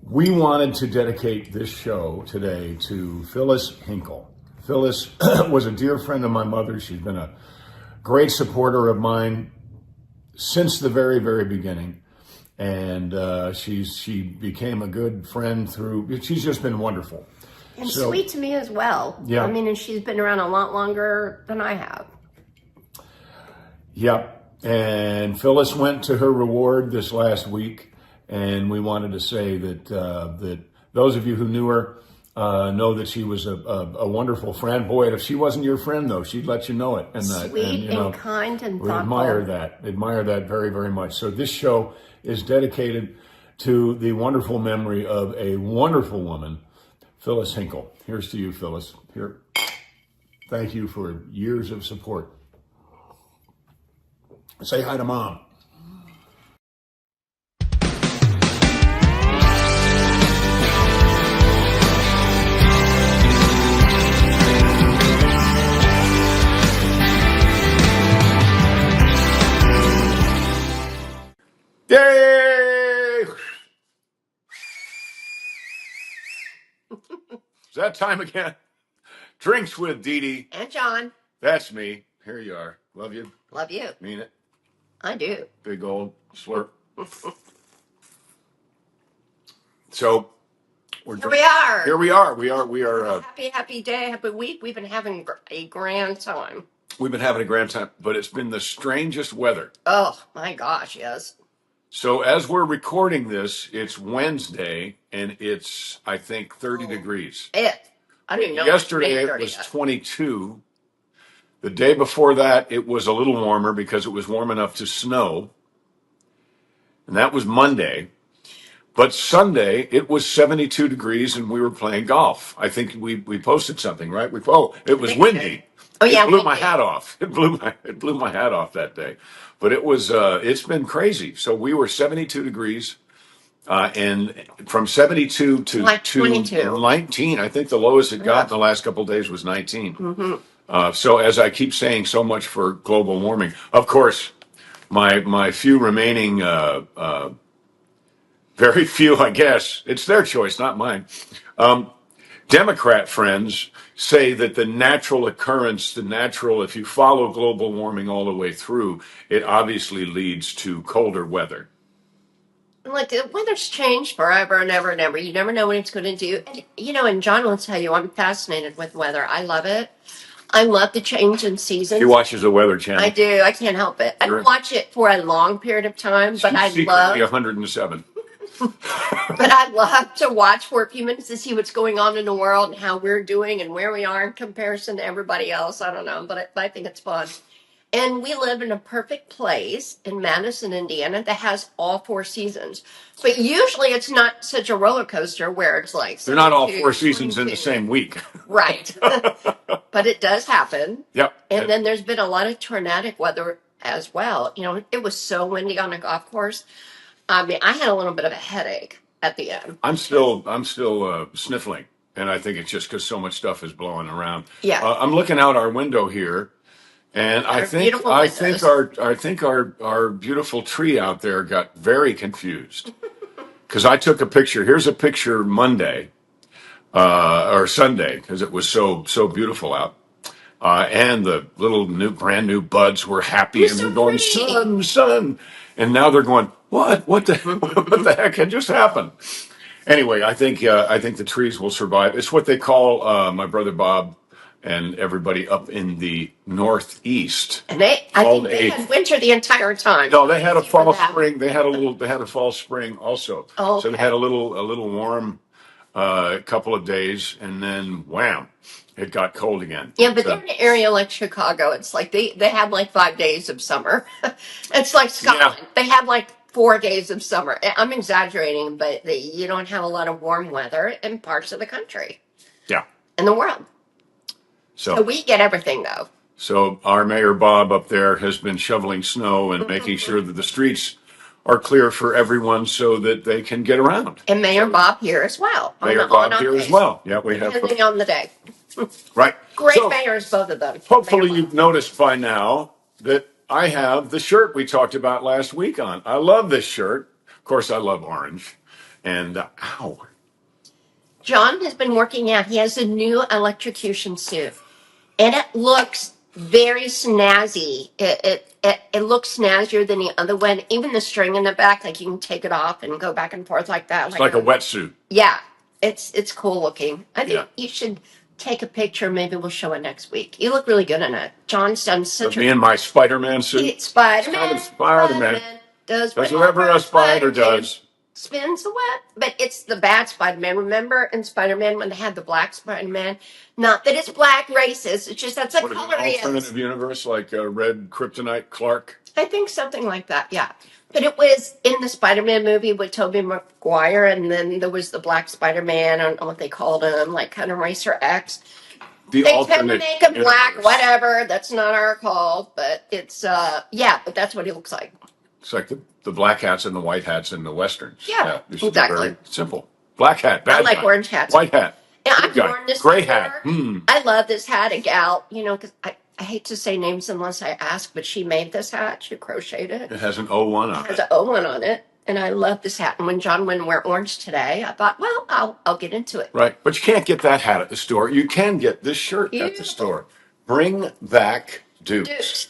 We wanted to dedicate this show today to Phyllis Hinkle. Phyllis was a dear friend of my mother. She's been a great supporter of mine since the very, very beginning. And she became a good friend through, she's just been wonderful. And sweet to me as well. Yeah. I mean, and she's been around a lot longer than I have. Yep. And Phyllis went to her reward this last week. And we wanted to say that that those of you who knew her know that she was a wonderful friend. Boy, if she wasn't your friend, though, she'd let you know it. And Sweet and kind and we thoughtful. Admire that very, very much. So this show is dedicated to the wonderful memory of a wonderful woman, Phyllis Hinkle. Here's to you, Phyllis. Here. Thank you for years of support. Say hi to Mom. Yay! It's that time again. Drinks with Dee Dee. And John. That's me. Here you are. Love you. Love you. Mean it. I do. Big old slurp. So Here we are. Here we are. We are. Happy day, happy week. We've been having a grand time. We've been having a grand time, but it's been the strangest weather. Oh my gosh, yes. So as we're recording this, it's Wednesday, and it's, I think, 30 degrees. I don't even know. Yesterday it was 22. The day before that, it was a little warmer because it was warm enough to snow. And that was Monday. But Sunday, it was 72 degrees, and we were playing golf. I think we posted something, right? It was windy. Oh yeah, it blew my hat off. It blew my hat off that day. But it was it's been crazy. So we were 72 degrees, and from 72 to like 22. 19. I think the lowest it got in the last couple of days was 19. Mm-hmm. So as I keep saying, so much for global warming. Of course, my few remaining, very few, I guess, it's their choice, not mine. Democrat friends say that the natural occurrence, if you follow global warming all the way through, it obviously leads to colder weather. Like the weather's changed forever and ever and ever. You never know what it's going to do. And, and John will tell you, I'm fascinated with weather. I love it. I love the change in seasons. He watches the Weather Channel. I do. I can't help it. I don't watch it for a long period of time, but I love 107. But I love to watch for a few minutes to see what's going on in the world and how we're doing and where we are in comparison to everybody else. I don't know, but I think it's fun. And we live in a perfect place in Madison, Indiana that has all four seasons. But usually it's not such a roller coaster where it's like... They're not all four seasons in the same week. Right. But it does happen. Yep. And then there's been a lot of tornadic weather as well. It was so windy on the golf course. I mean, I had a little bit of a headache at the end. I'm still sniffling, and I think it's just because so much stuff is blowing around. Yeah. I'm looking out our window here, and I think our beautiful tree out there got very confused because I took a picture. Here's a picture Monday or Sunday because it was so beautiful out. And the little brand new buds were happy and they're going, sun. And now they're going, what the heck had just happened? Anyway, I think the trees will survive. It's what they call, my brother Bob and everybody up in the Northeast. And I think they had winter the entire time. No, they had a fall spring. They had a fall spring also. Oh, okay. So they had a little warm, couple of days and then wham. It got cold again. Yeah, but they're in an area like Chicago. It's like they have like 5 days of summer. It's like Scotland. Yeah. They have like 4 days of summer. I'm exaggerating, but you don't have a lot of warm weather in parts of the country. Yeah. In the world. So we get everything, though. So our Mayor Bob up there has been shoveling snow and making sure that the streets are clear for everyone so that they can get around. And Mayor Bob here as well. Mayor Bob here as well. Yeah, we have. Depending on the day. Right. Great mayors, both of them. Hopefully you've noticed by now that I have the shirt we talked about last week on. I love this shirt. Of course, I love orange. And ow. John has been working out. He has a new electrocution suit, and it looks very snazzy. It looks snazzier than the other one. Even the string in the back, like you can take it off and go back and forth like that. It's like a wetsuit. Yeah, it's cool looking. I think Yeah. you should take a picture. Maybe we'll show it next week. You look really good in it. John's done such But me in my Spider-Man suit. Spider-Man. Kind of Spider-Man. Does whatever a spider does. Spins the web, but it's the bad Spider-Man. Remember in Spider-Man when they had the black Spider-Man? Not that it's black racist. It's just that's a color he is. Alternative universe like red kryptonite Clark. I think something like that. Yeah, but it was in the Spider-Man movie with Tobey Maguire, and then there was the black Spider-Man. I don't know what they called him, like kind of Racer X. They tend to make him black, whatever. That's not our call, but it's yeah. But that's what he looks like. It's like the black hats and the white hats in the westerns. Yeah, exactly. Very simple. Black hat, bad I like guy. orange hats. White hat. Yeah, I've worn this gray before. hat. I love this hat. A gal, because I hate to say names unless I ask, but she made this hat. She crocheted it. It has an O1 on it. It has an O1 on it. And I love this hat. And when John went to wear orange today, I thought, well, I'll get into it. Right. But you can't get that hat at the store. You can get this shirt at the store. Bring back Dukes.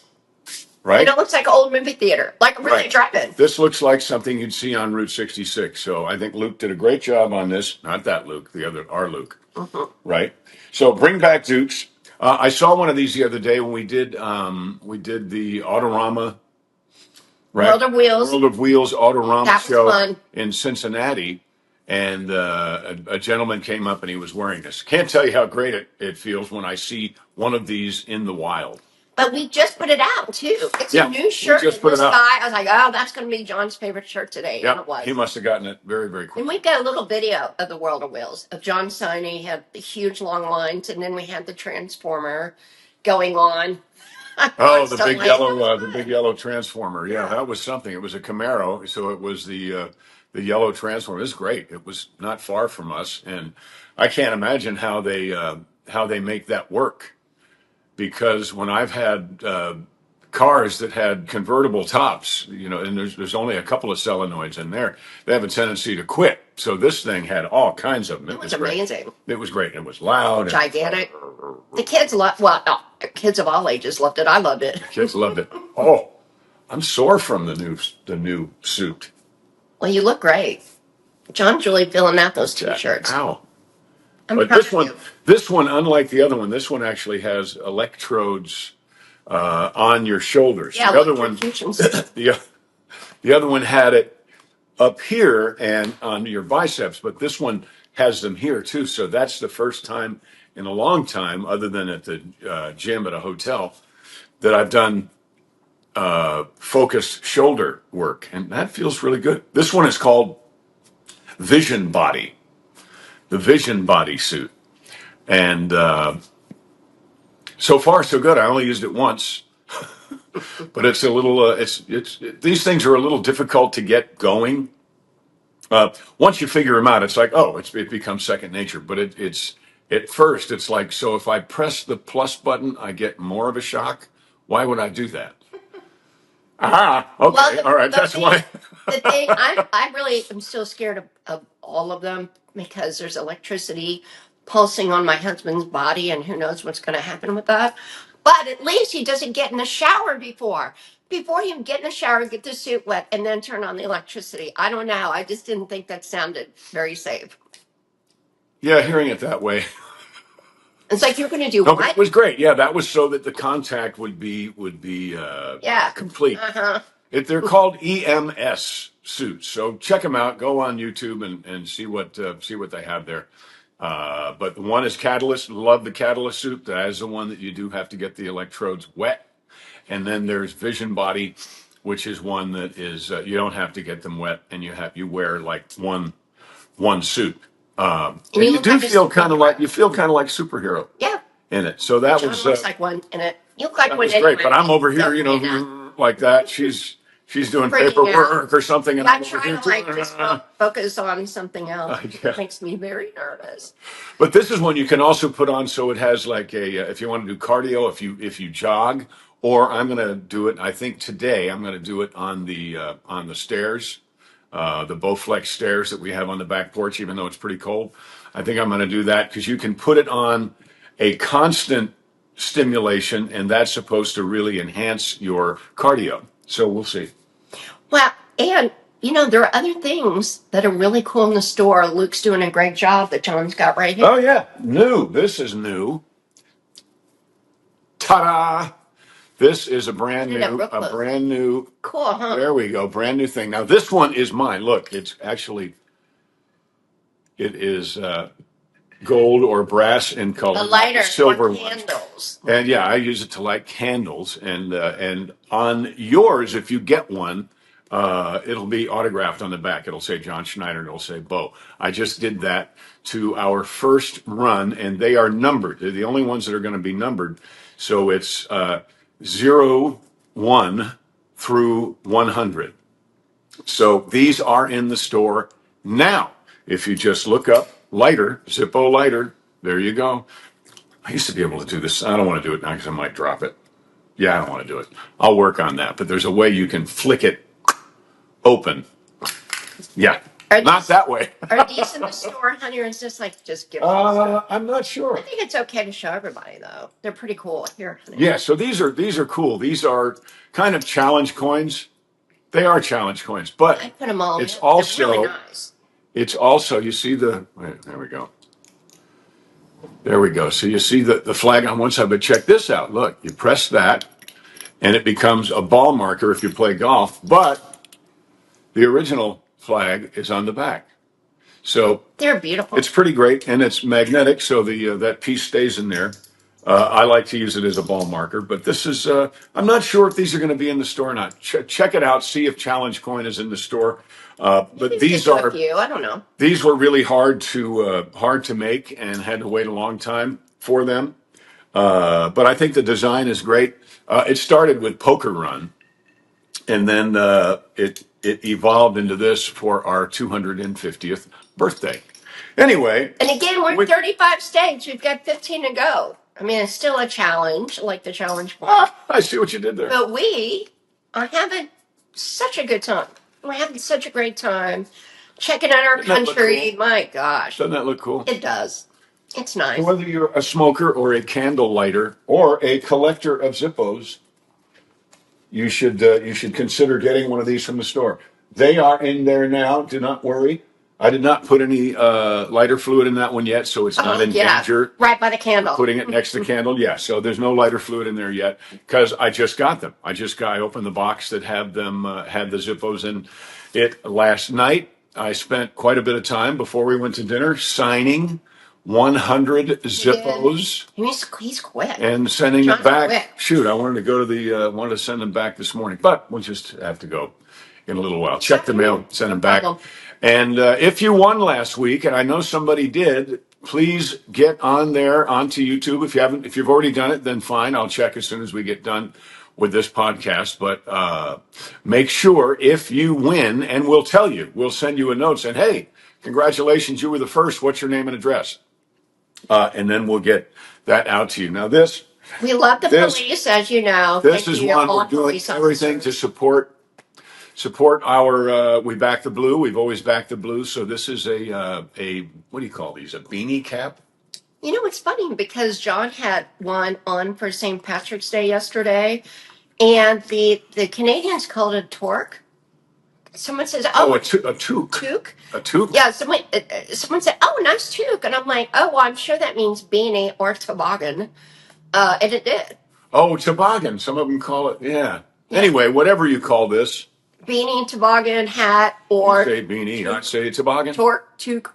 Right? And it looks like an old movie theater, like a really drive-in. This looks like something you'd see on Route 66. So I think Luke did a great job on this. Not that Luke, our Luke. Right? So bring back Dukes. I saw one of these the other day when we did the Autorama. Right? World of Wheels. World of Wheels Autorama show fun. in Cincinnati. And a gentleman came up and he was wearing this. Can't tell you how great it feels when I see one of these in the wild. But we just put it out, too. It's a new shirt in the sky. I was like, oh, that's going to be John's favorite shirt today. Yeah, and it was. He must have gotten it very, very quick. And we got a little video of the World of Wheels, of John signing. He had the huge long lines, and then we had the Transformer going on. Oh, the big yellow Transformer. Yeah, that was something. It was a Camaro, so it was the yellow Transformer. It was great. It was not far from us, and I can't imagine how they make that work. Because when I've had cars that had convertible tops, and there's only a couple of solenoids in there, they have a tendency to quit. So this thing had all kinds of them. It was amazing. It was great. It was loud. Gigantic. The kids loved. Well, no, kids of all ages loved it. I loved it. Kids loved it. Oh, I'm sore from the new suit. Well, you look great. John's really filling out those t-shirts. Ow. But this one, unlike the other one, this one actually has electrodes on your shoulders. Yeah, the other one, the other one had it up here and on your biceps, but this one has them here too. So that's the first time in a long time, other than at the gym at a hotel, that I've done focused shoulder work, and that feels really good. This one is called Vision Body. The Vision Body suit. And so far, so good. I only used it once. But it's a little, these things are a little difficult to get going. Once you figure them out, it's like, it becomes second nature. But it's at first, it's like, so if I press the plus button, I get more of a shock. Why would I do that? Okay, well, all right, that's why. The thing, I really am still scared of all of them because there's electricity pulsing on my husband's body, and who knows what's going to happen with that. But at least he doesn't get in the shower before he can get in the shower, get the suit wet, and then turn on the electricity. I don't know. I just didn't think that sounded very safe. Yeah, hearing it that way. It's like you're going to do what? It was great. Yeah, that was so that the contact would be complete. They're called EMS suits. So check them out. Go on YouTube and see what they have there. But the one is Catalyst. Love the Catalyst suit. That is the one that you do have to get the electrodes wet. And then there's Vision Body, which is one that is you don't have to get them wet, and you wear like one suit. And you do feel kind of like superhero. Yeah. In it. So that John looks like one in it. You look like one. That was great. But I'm over here, like that. She's doing paperwork or something, and I'm trying to just focus on something else. It makes me very nervous. But this is one you can also put on, so it has like if you want to do cardio, if you jog, or I'm going to do it. I think today I'm going to do it on the stairs. the Bowflex stairs that we have on the back porch, even though it's pretty cold. I think I'm going to do that because you can put it on a constant stimulation, and that's supposed to really enhance your cardio. So we'll see. Well, and there are other things that are really cool in the store. Luke's doing a great job that John's got right here. Oh yeah, new. This is new. Ta-da! This is a brand new. Cool, huh? There we go, brand new thing. Now this one is mine. Look, it is gold or brass in color. A lighter, silver for candles. And yeah, I use it to light candles. And on yours, if you get one, it'll be autographed on the back. It'll say John Schneider and it'll say Bo. I just did that to our first run, and they are numbered. They're the only ones that are going to be numbered. So it's 01 through 100. So these are in the store now. If you just look up lighter, Zippo lighter, there you go. I used to be able to do this. I don't want to do it now because I might drop it. Yeah, I don't want to do it. I'll work on that. But there's a way you can flick it open. Yeah, not that way. Are these in the store, honey, or is this just give? I'm not sure. I think it's okay to show everybody though. They're pretty cool. Here, honey. Yeah, so these are cool. These are kind of challenge coins. They are challenge coins, but I put them all it's in. also They're really nice. It's also, you see there we go. There we go. So you see the flag on one side, but check this out. Look, you press that and it becomes a ball marker if you play golf, but the original flag is on the back. So they're beautiful. It's pretty great, and it's magnetic, so that piece stays in there. I like to use it as a ball marker, but this is, I'm not sure if these are going to be in the store or not. Check it out, see if Challenge Coin is in the store. But these are, I don't know. These were really hard to make and had to wait a long time for them. But I think the design is great. It started with Poker Run, and then it evolved into this for our 250th birthday. Anyway. And again, we're 35 states. We've got 15 to go. I mean, it's still a challenge, like the challenge one. Oh, I see what you did there. But we are having such a good time. We're having such a great time checking out our country. Cool? My gosh. Doesn't that look cool? It does. It's nice. And whether you're a smoker or a candle lighter or a collector of Zippos, you should consider getting one of these from the store. They are in there now. Do not worry. I did not put any lighter fluid in that one yet, so it's not in danger. Right by the candle. Putting it next to the candle, yeah. So there's no lighter fluid in there yet because I just got them. I opened the box that had them had the Zippos in it last night. I spent quite a bit of time before we went to dinner signing 100 Zippos. He's quick. And sending them back. Quick. Shoot, I wanted to go to wanted to send them back this morning, but we'll just have to go in a little while. Check the mail, send them back. And if you won last week, and I know somebody did, please get on there onto YouTube. If you've already done it, then fine. I'll check as soon as we get done with this podcast. But make sure if you win, and we'll tell you, we'll send you a note saying, "Hey, congratulations, you were the first. What's your name and address?" And then we'll get that out to you. Now we love the police, as you know. This is one we're doing everything to support our, we back the blue. We've always backed the blue. So this is a what do you call these? A beanie cap? You know, it's funny because John had one on for St. Patrick's Day yesterday, and the Canadians called it a torque. Someone says, a toque. Toque? A toque? Yeah, someone said, oh, nice toque. And I'm like, oh, well, I'm sure that means beanie or toboggan. And it did. Oh, toboggan. Some of them call it, yeah. Anyway, whatever you call this. Beanie, toboggan, hat, or... You say beanie, not say toboggan? Toque.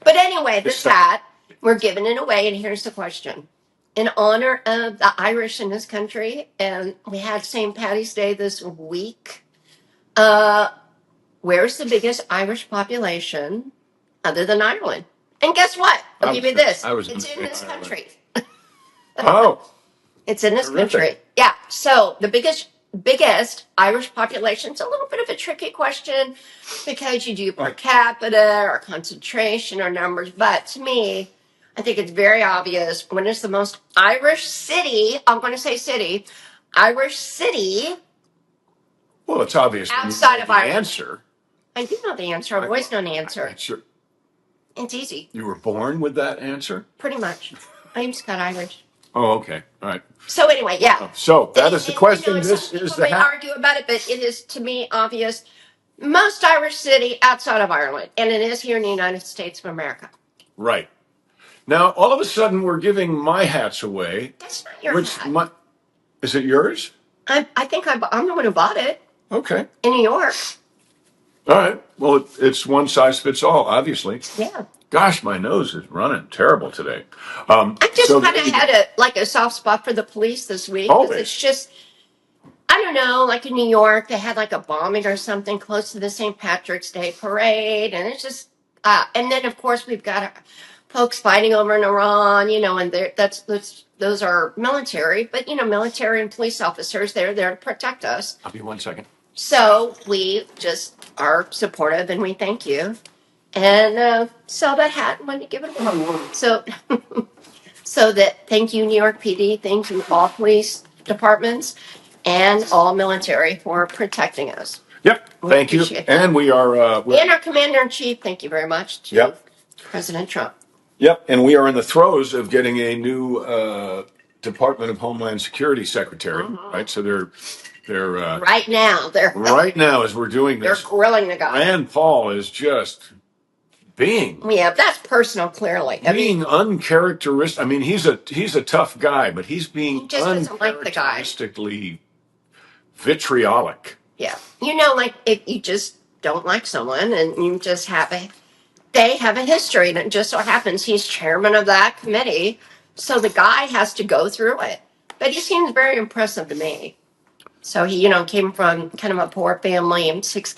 But anyway, this hat, we're giving it away, and here's the question. In honor of the Irish in this country, and we had St. Paddy's Day this week, where's the biggest Irish population other than Ireland? And guess what? I'll give you this. It's in this country. Oh. It's in this country. Yeah. So the biggest Irish population. It's a little bit of a tricky question because you do per capita or concentration or numbers. But to me, I think it's very obvious when it's the most Irish city. I'm going to say city. Irish city. Well, it's obvious outside of Ireland. Answer. I do know the answer. I've always known the answer. Sure. It's easy. You were born with that answer? Pretty much. I'm Scott Irish. Oh, okay. All right. So anyway, yeah. So that is the question. Some This is people may argue about it, but it is, to me, obvious. Most Irish city outside of Ireland, and it is here in the United States of America. Right. Now, all of a sudden, we're giving my hats away. That's not your hat. Is it yours? I think I'm the one who bought it. Okay. In New York. All right. Well, it's one size fits all, obviously. Yeah. Gosh, my nose is running terrible today. I just kind of had a soft spot for the police this week. Always. It's just, I don't know, like in New York, they had like a bombing or something close to the St. Patrick's Day parade. And it's just, and then of course we've got folks fighting over in Iran, and those are military, but military and police officers, they're there to protect us. I'll be 1 second. So we just are supportive and we thank you. And sell that hat and wanted to give it away. So that thank you, New York PD, thank you all police departments and all military for protecting us. Yep, thank you. And we are and our commander-in-chief, thank you very much to President Trump. Yep, and we are in the throes of getting a new Department of Homeland Security secretary, right? So they're right now as we're doing this, they're grilling the guy. Rand Paul is just being that's personal, clearly. Being uncharacteristic. I mean, he's a tough guy, but he's being he just doesn't like the guy. Uncharacteristically vitriolic. Yeah, like if you just don't like someone and you just they have a history, and it just so happens he's chairman of that committee, so the guy has to go through it. But he seems very impressive to me. So he, came from kind of a poor family and 7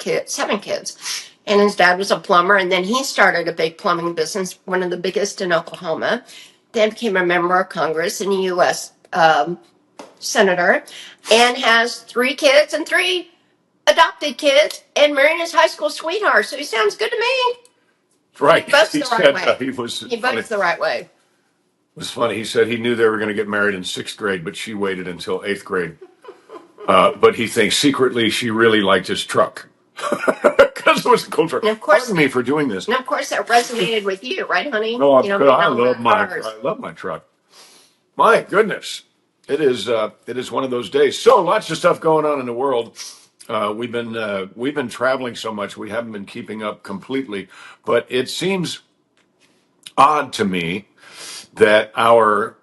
kids. And his dad was a plumber, and then he started a big plumbing business, one of the biggest in Oklahoma. Then became a member of Congress and a U.S. Senator, and has 3 kids and 3 adopted kids, and married his high school sweetheart. So he sounds good to me. Right. He votes the right way. He votes the right way. It was funny. He said he knew they were going to get married in 6th grade, but she waited until 8th grade. But he thinks secretly she really liked his truck. Because it was a cool truck. Pardon me for doing this. And of course that resonated with you, right, honey? No, I love my truck. My goodness. It is one of those days. So lots of stuff going on in the world. We've been traveling so much we haven't been keeping up completely, but it seems odd to me that our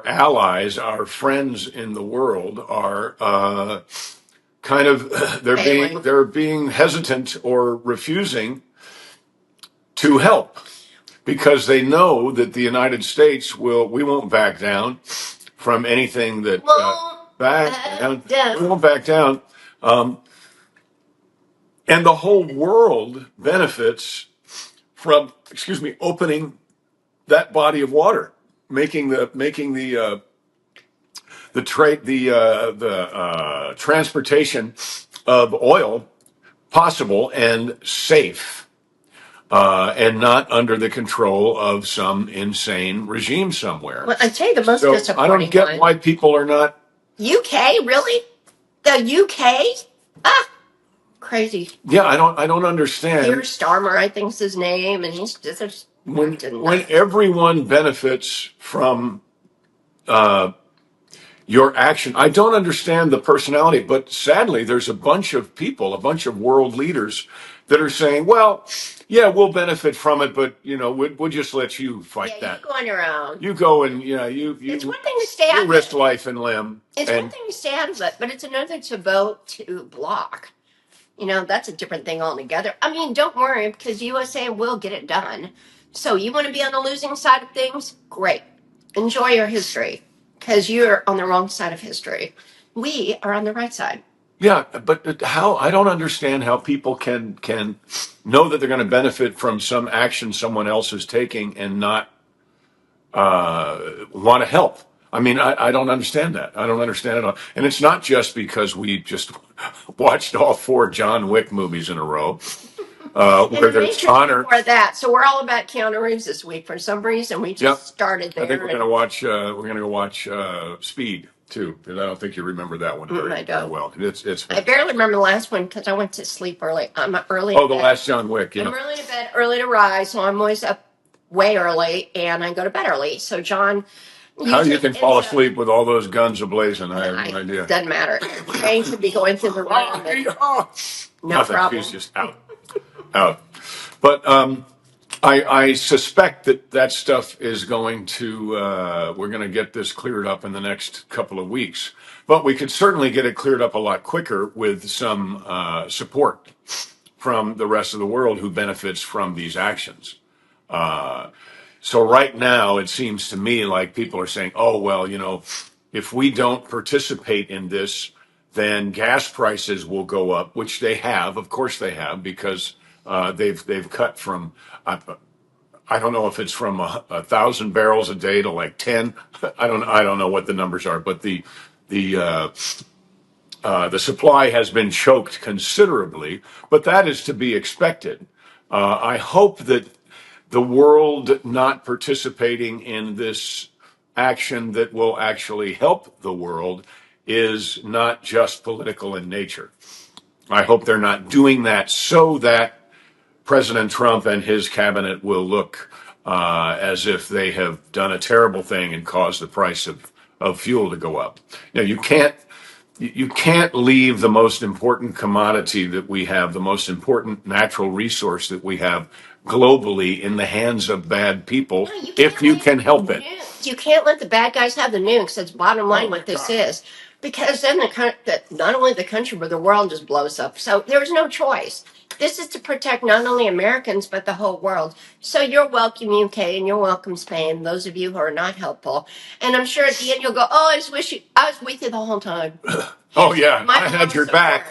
allies, our friends in the world, are kind of they're being hesitant or refusing to help because they know that the United States we won't back down from anything that we won't back down. And the whole world benefits from, opening that body of water, making the transportation of oil possible and safe, and not under the control of some insane regime somewhere. Well, I'd say the most disappointing I don't get why people are not. UK, really? The UK? Crazy. Yeah, I don't understand. Keir Starmer, I think is his name, and he's just when everyone benefits from your action. I don't understand the personality, but sadly, there's a bunch of people, a bunch of world leaders that are saying, "Well, yeah, we'll benefit from it, but we'll just let you fight that. You go on your own. You go and you. It's one thing to stay out of it. You risk life and limb. It's one thing to stay out of it, but it's another to vote to block. That's a different thing altogether. I mean, don't worry, because USA will get it done. So you want to be on the losing side of things? Great. Enjoy your history, because you're on the wrong side of history. We are on the right side. Yeah, but how? I don't understand how people can know that they're going to benefit from some action someone else is taking and not want to help. I mean, I don't understand that. I don't understand it all. And it's not just because we just watched all 4 John Wick movies in a row. Where there's honor for that. So we're all about Keanu Reeves this week. For some reason, we just started there. I think we're going to watch. We're going to go watch Speed. too. And I don't think you remember that one I very don't. well. It's I barely remember the last one because I went to sleep early. I'm early. oh, the last John Wick. I'm Yeah. early to bed, early to rise, so I'm always up way early, and I go to bed early. So John How you usually can fall ends up. asleep with all those guns ablazing, I have no idea. Doesn't matter. Train could be going through the room. No Nothing. problem. She's just out. Out. But I suspect that stuff is going to, we're going to get this cleared up in the next couple of weeks. But we could certainly get it cleared up a lot quicker with some support from the rest of the world who benefits from these actions. So right now, it seems to me like people are saying, oh, well, if we don't participate in this, then gas prices will go up, which they have. Of course they have, because they've cut from, I don't know if it's from 1,000 barrels a day to like 10. I don't know what the numbers are, but the supply has been choked considerably, but that is to be expected. I hope that the world not participating in this action that will actually help the world is not just political in nature. I hope they're not doing that so that President Trump and his cabinet will look as if they have done a terrible thing and caused the price of fuel to go up. Now, you can't leave the most important commodity that we have, the most important natural resource that we have globally in the hands of bad people if you can help it. You can't let the bad guys have the nukes. That's bottom line what this is. Because then not only the country, but the world just blows up. So there's no choice. This is to protect not only Americans, but the whole world. So you're welcome, UK, and you're welcome, Spain, those of you who are not helpful. And I'm sure at the end you'll go, oh, I just wish I was with you the whole time. Oh, yeah, I had your back.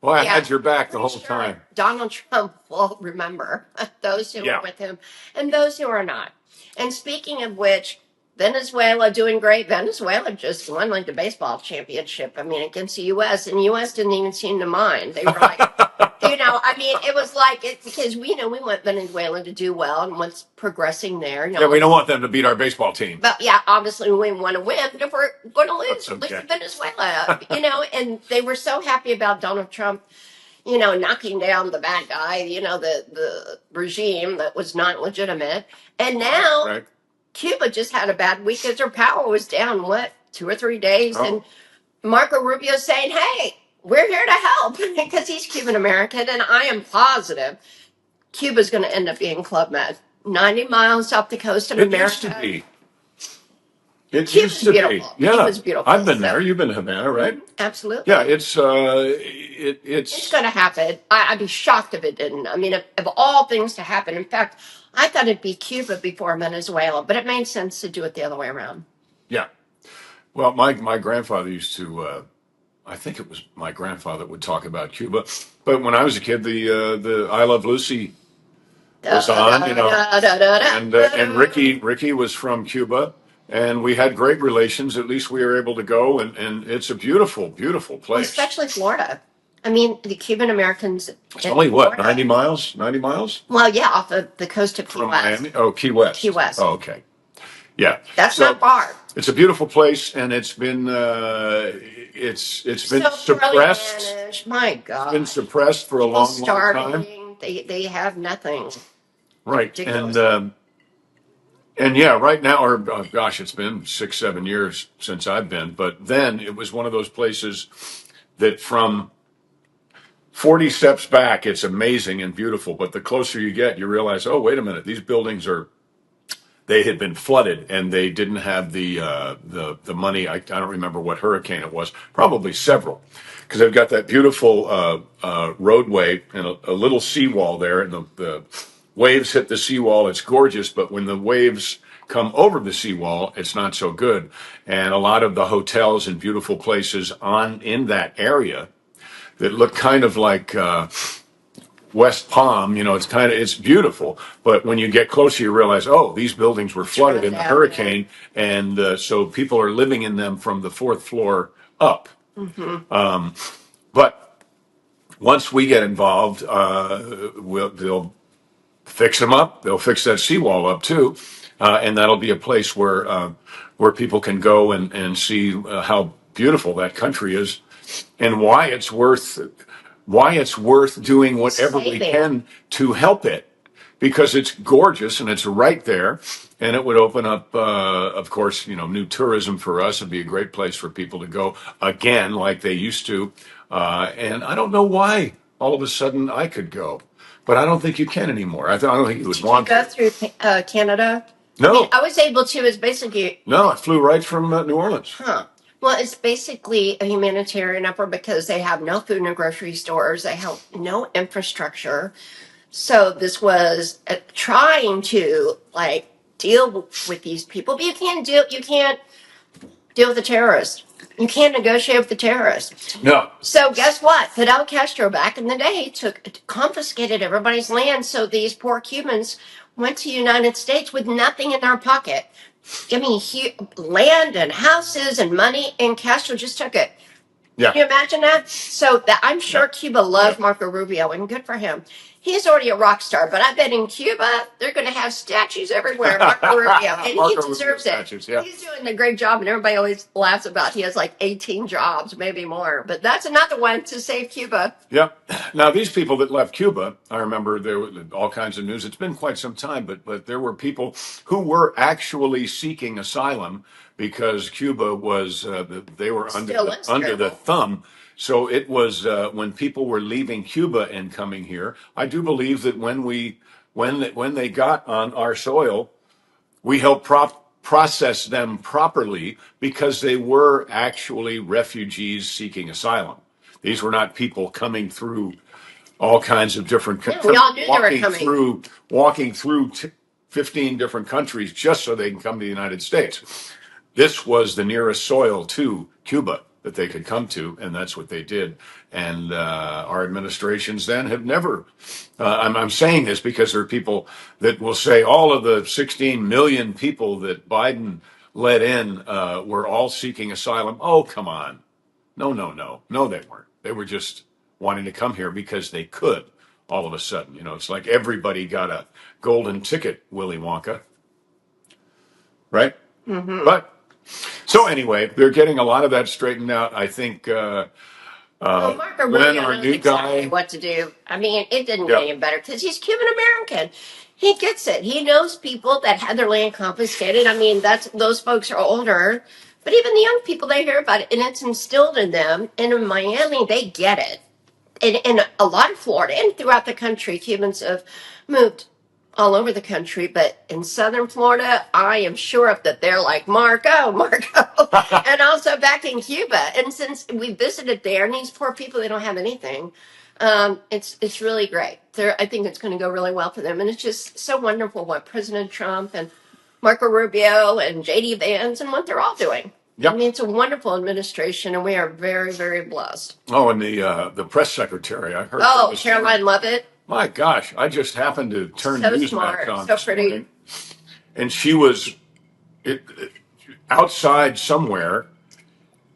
Well, I had your back the whole time. Donald Trump will remember those who are with him and those who are not. And speaking of which, Venezuela doing great. Venezuela just won like the baseball championship. I mean, against the U.S. and the U.S. didn't even seem to mind. They were like, it was like because we want Venezuela to do well and what's progressing there. Yeah, we don't want them to beat our baseball team. But yeah, obviously we want to win. If we're going to lose, at least Venezuela, And they were so happy about Donald Trump, knocking down the bad guy, the regime that was not legitimate. And now. Right. Cuba just had a bad week because their power was down, 2 or 3 days? And Marco Rubio saying, hey, we're here to help because he's Cuban American. And I am positive Cuba's going to end up being Club Med. 90 miles off the coast of America. Used to be. It used to be. Yeah. Cuba's beautiful. I've been there. You've been to Havana, right? Absolutely. Yeah, it's going to happen. I'd be shocked if it didn't. I mean, of all things to happen. In fact, I thought it'd be Cuba before Venezuela, but it made sense to do it the other way around. Yeah. Well, my grandfather used to, I think it was my grandfather would talk about Cuba. But when I was a kid, the I Love Lucy was on, and Ricky was from Cuba. And we had great relations. At least we were able to go, and it's a beautiful, beautiful place. Well, especially Florida. I mean, the Cuban Americans. It's only what, 90 miles? 90 miles? Well, yeah, off of the coast of Key West. Miami? Oh, Key West. Key West. Oh, okay. Yeah. That's not far. It's a beautiful place, and it's been it's been suppressed. My God. It's been suppressed for a long time. They have nothing. Right. And yeah, right now, or gosh, it's been 6-7 years since I've been, but then it was one of those places that from 40 steps back, it's amazing and beautiful. But the closer you get, you realize, oh, wait a minute, these buildings they had been flooded and they didn't have the money. I don't remember what hurricane it was, probably several, because they've got that beautiful roadway and a little seawall there, and the waves hit the seawall. It's gorgeous, but when the waves come over the seawall, it's not so good. And a lot of the hotels and beautiful places in that area that look kind of like West Palm, it's beautiful. But when you get closer, you realize, oh, these buildings were flooded in the hurricane, and so people are living in them from the 4th floor up. Mm-hmm. But once we get involved, they'll fix them up. They'll fix that seawall up too. and that'll be a place where people can go and see how beautiful that country is, and why it's worth doing whatever we Saving. can to help it, because it's gorgeous and it's right there, and it would open up, of course, new tourism for us. It'd be a great place for people to go again, like they used to. And I don't know why all of a sudden I could go, but I don't think you can anymore. I don't think you would Did you want go to. through Canada? I mean, No, I was able to. It's basically, no, I flew right from New Orleans. huh? Well, it's basically a humanitarian effort because they have no food and grocery stores. They have no infrastructure. So this was trying to like deal with these people, but you can't deal with the terrorists. You can't negotiate with the terrorists. No, So guess what? Fidel Castro back in the day confiscated everybody's land. So these poor Cubans went to the United States with nothing in their pocket. I mean, land and houses and money, and Castro just took it. yeah. Can you imagine that? So that I'm sure Cuba loves Marco Rubio, and good for him. He's already a rock star, but I bet in Cuba they're going to have statues everywhere. Marco Rubio, and Marco he Rubio deserves it. statues, yeah. He's doing a great job, and everybody always laughs about he has like 18 jobs, maybe more. But that's another one to save Cuba. Yeah. Now, these people that left Cuba, I remember there was all kinds of news. It's been quite some time, but there were people who were actually seeking asylum because Cuba was they were Still is under the terrible. thumb. So it was when people were leaving Cuba and coming here. I do believe that when they got on our soil, we helped process them properly because they were actually refugees seeking asylum. These were not people coming through all kinds of different Yeah, we all knew they were walking coming. walking through 15 different countries just so they can come to the United States. This was the nearest soil to Cuba that they could come to, and that's what they did. And our administrations then have never. I'm saying this because there are people that will say all of the 16 million people that Biden let in were all seeking asylum. Oh, come on. No, no, no. No, they weren't. They were just wanting to come here because they could all of a sudden. It's like everybody got a golden ticket, Willy Wonka, right? Mm-hmm. But so anyway, they're getting a lot of that straightened out. I think Well, Marco when Rubio our knows new exactly guy, what to do. I mean, it didn't get yeah, any better because he's Cuban American. He gets it. He knows people that had their land confiscated. I mean, those folks are older, but even the young people, they hear about it, and it's instilled in them. And in Miami, they get it. And in a lot of Florida and throughout the country, Cubans have moved all over the country, but in southern Florida, I am sure of that they're like Marco, Marco, and also back in Cuba. And since we visited there, and these poor people, they don't have anything. It's really great. I think it's going to go really well for them, and it's just so wonderful what President Trump and Marco Rubio and JD Vance and what they're all doing. I yep. mean, it's a wonderful administration, and we are very, very blessed. Oh, and the press secretary, I heard her Oh, this Caroline morning. Lovett, My gosh, I just happened to turn so Newsmax smart, on so this pretty, morning, and she was outside somewhere,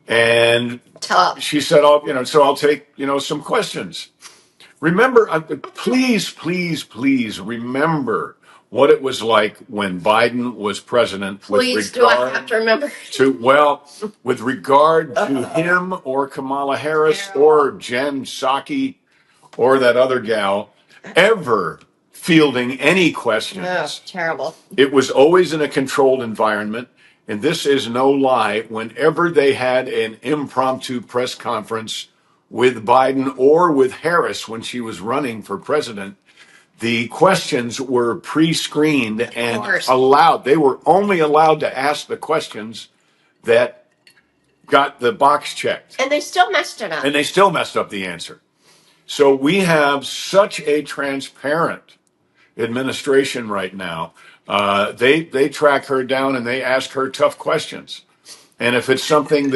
and tough. she said, so I'll take, some questions. Remember, please, please, please remember what it was like when Biden was president with Please, do I have regard to remember? with regard to him or Kamala Harris Terrible. or Jen Psaki or that other gal ever fielding any Oh, questions. terrible. It was always in a controlled environment. And this is no lie. Whenever they had an impromptu press conference with Biden or with Harris when she was running for president, the questions were pre-screened Of and course. allowed. They were only allowed to ask the questions that got the box checked. And they still messed it up. And they still messed up the answer. So we have such a transparent administration right now. They track her down and they ask her tough questions. And if it's something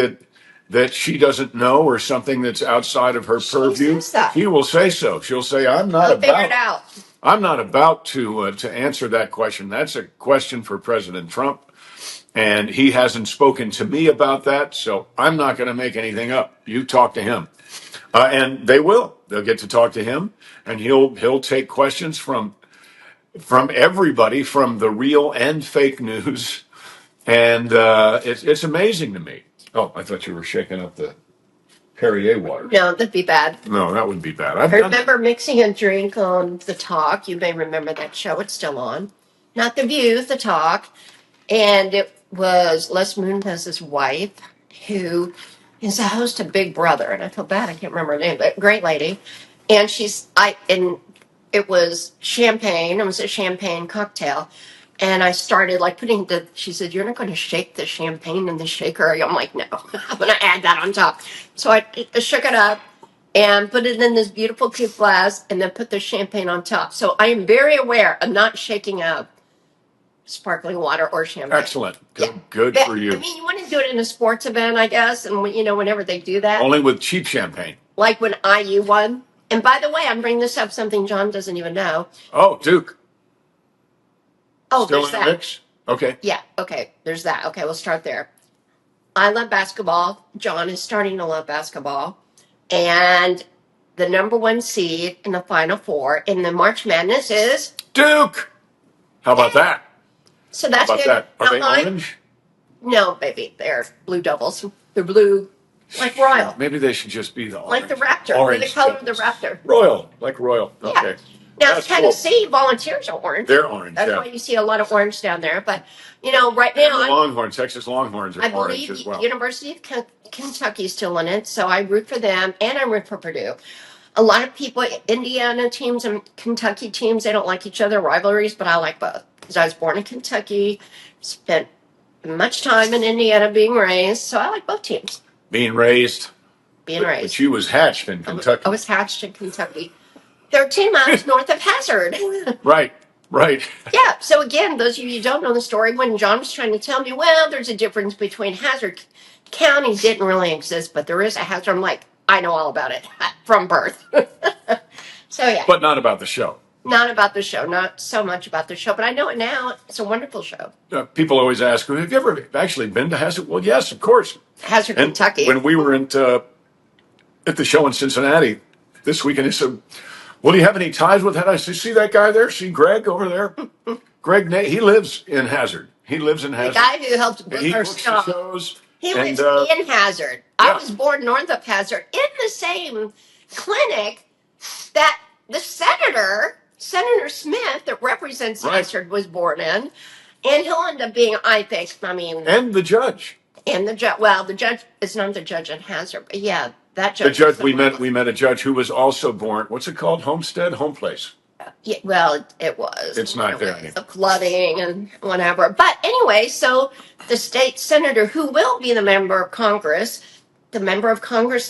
that she doesn't know or something that's outside of her She purview, says that. she will say so. She'll say, They'll figure it out. I'm not about to answer that question. That's a question for President Trump, and he hasn't spoken to me about that, so I'm not going to make anything up. You talk to him, and they will. They'll get to talk to him, and he'll take questions from from everybody, from the real and fake news. And it's amazing to me. Oh, I thought you were shaking up the Perrier water. No, that'd be bad. No, that wouldn't be bad. I remember mixing a drink on The Talk. You may remember that show. It's still on. Not The View, The Talk. And it was Les Moonves' wife, who is the host of Big Brother. And I feel bad, I can't remember her name, but great lady. And and it was champagne. It was a champagne cocktail. And I started like she said, "You're not going to shake the champagne in the shaker." I'm like, "No, I'm going to add that on top." So I shook it up and put it in this beautiful cute glass and then put the champagne on top. So I am very aware of not shaking up sparkling water or champagne. Excellent. Good for you. I mean, you want to do it in a sports event, I guess, and whenever they do that. Only with cheap champagne. Like when IU won. And by the way, I'm bringing this up, something John doesn't even know. Oh, Duke. Oh, Still there's in that. The mix? Okay. Yeah, okay, there's that. Okay, we'll start there. I love basketball. John is starting to love basketball. And the number one seed in the Final Four in the March Madness is Duke. How about that? So that's How about good. that? Are they orange? No, baby, they're Blue Devils. They're blue, like Royal. Maybe they should just be the orange. Like the Raptor. Orange They're the color of Devils. the Raptor. Royal, like Royal. Yeah. Okay. Now, That's Tennessee Volunteers are orange. They're orange. That's why you see a lot of orange down there. But, right now, And the Longhorns, Texas Longhorns are orange as well. University of Kentucky is still in it, so I root for them, and I root for Purdue. A lot of people, Indiana teams and Kentucky teams, they don't like each other, rivalries, but I like both. Because I was born in Kentucky, spent much time in Indiana being raised, so I like both teams. Being raised. But you was hatched in Kentucky. I was hatched in Kentucky. 13 miles north of Hazard. Right. Yeah, so again, those of you who don't know the story, when John was trying to tell me, well, there's a difference between Hazard County didn't really exist, but there is a Hazard. I'm like, I know all about it from birth. So yeah. But not about the show. Not about the show, not so much about the show, but I know it now. It's a wonderful show. People always ask, have you ever actually been to Hazard? Well, yes, of course. Hazard, Kentucky. When we were at the show in Cincinnati this weekend, he said, well, do you have any ties with that? I said, see that guy there? See Greg over there? Greg, he lives in Hazard. He lives in Hazard. The guy who helped book our stuff. He lives in Hazard. Yeah. I was born north of Hazard in the same clinic that the Senator Smith, that represents Hazard, was born in. And he'll end up being, I think, and the judge. And the judge. Well, the judge is not the judge in Hazard, but yeah, that judge. The judge, we met a judge who was also born, what's it called? Home place. Yeah, well, it was. It's not there anymore. The flooding and whatever. But anyway, so the state senator, who will be the member of Congress, has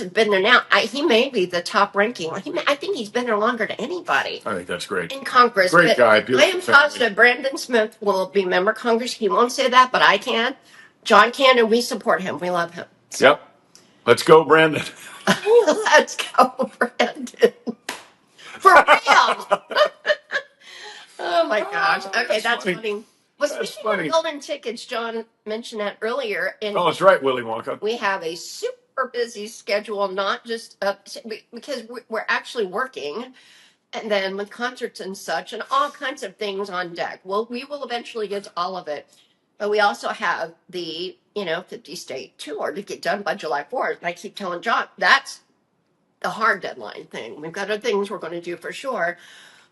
been there now. He may be the top ranking. I think he's been there longer than anybody. I think that's great. In Congress. Great guy. I am positive Brandon Smith will be member of Congress. He won't say that, but I can. John can, and we support him. We love him. So. Yep. Let's go, Brandon. Let's go, Brandon. For real. Oh my gosh. Okay, that's funny. Well, speaking of golden tickets, John mentioned that earlier. That's right, Willy Wonka. We have a super busy schedule, not just because we're actually working, and then with concerts and such, and all kinds of things on deck. Well, we will eventually get to all of it, but we also have the 50-state tour to get done by July 4th. And I keep telling John that's the hard deadline thing. We've got other things we're going to do for sure.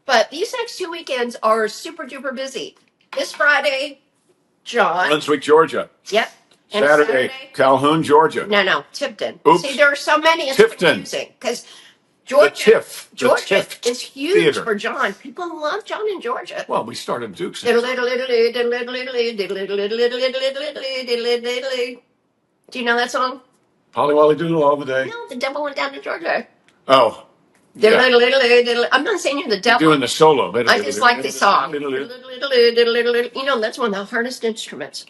But these next 2 weekends are super duper busy. This Friday, John. Brunswick, Georgia. Yep. And Saturday, Calhoun, Georgia. No, Tipton. Oops. See, there are so many. It's confusing because Georgia is huge for John. People love John in Georgia. Well, we started Duke's. Do you know that song? Polly Wolly Doodle all the day. No, the devil went down to Georgia. Oh. Yeah. I'm not saying you're the devil. You're doing the solo. I just like the song. That's one of the hardest instruments.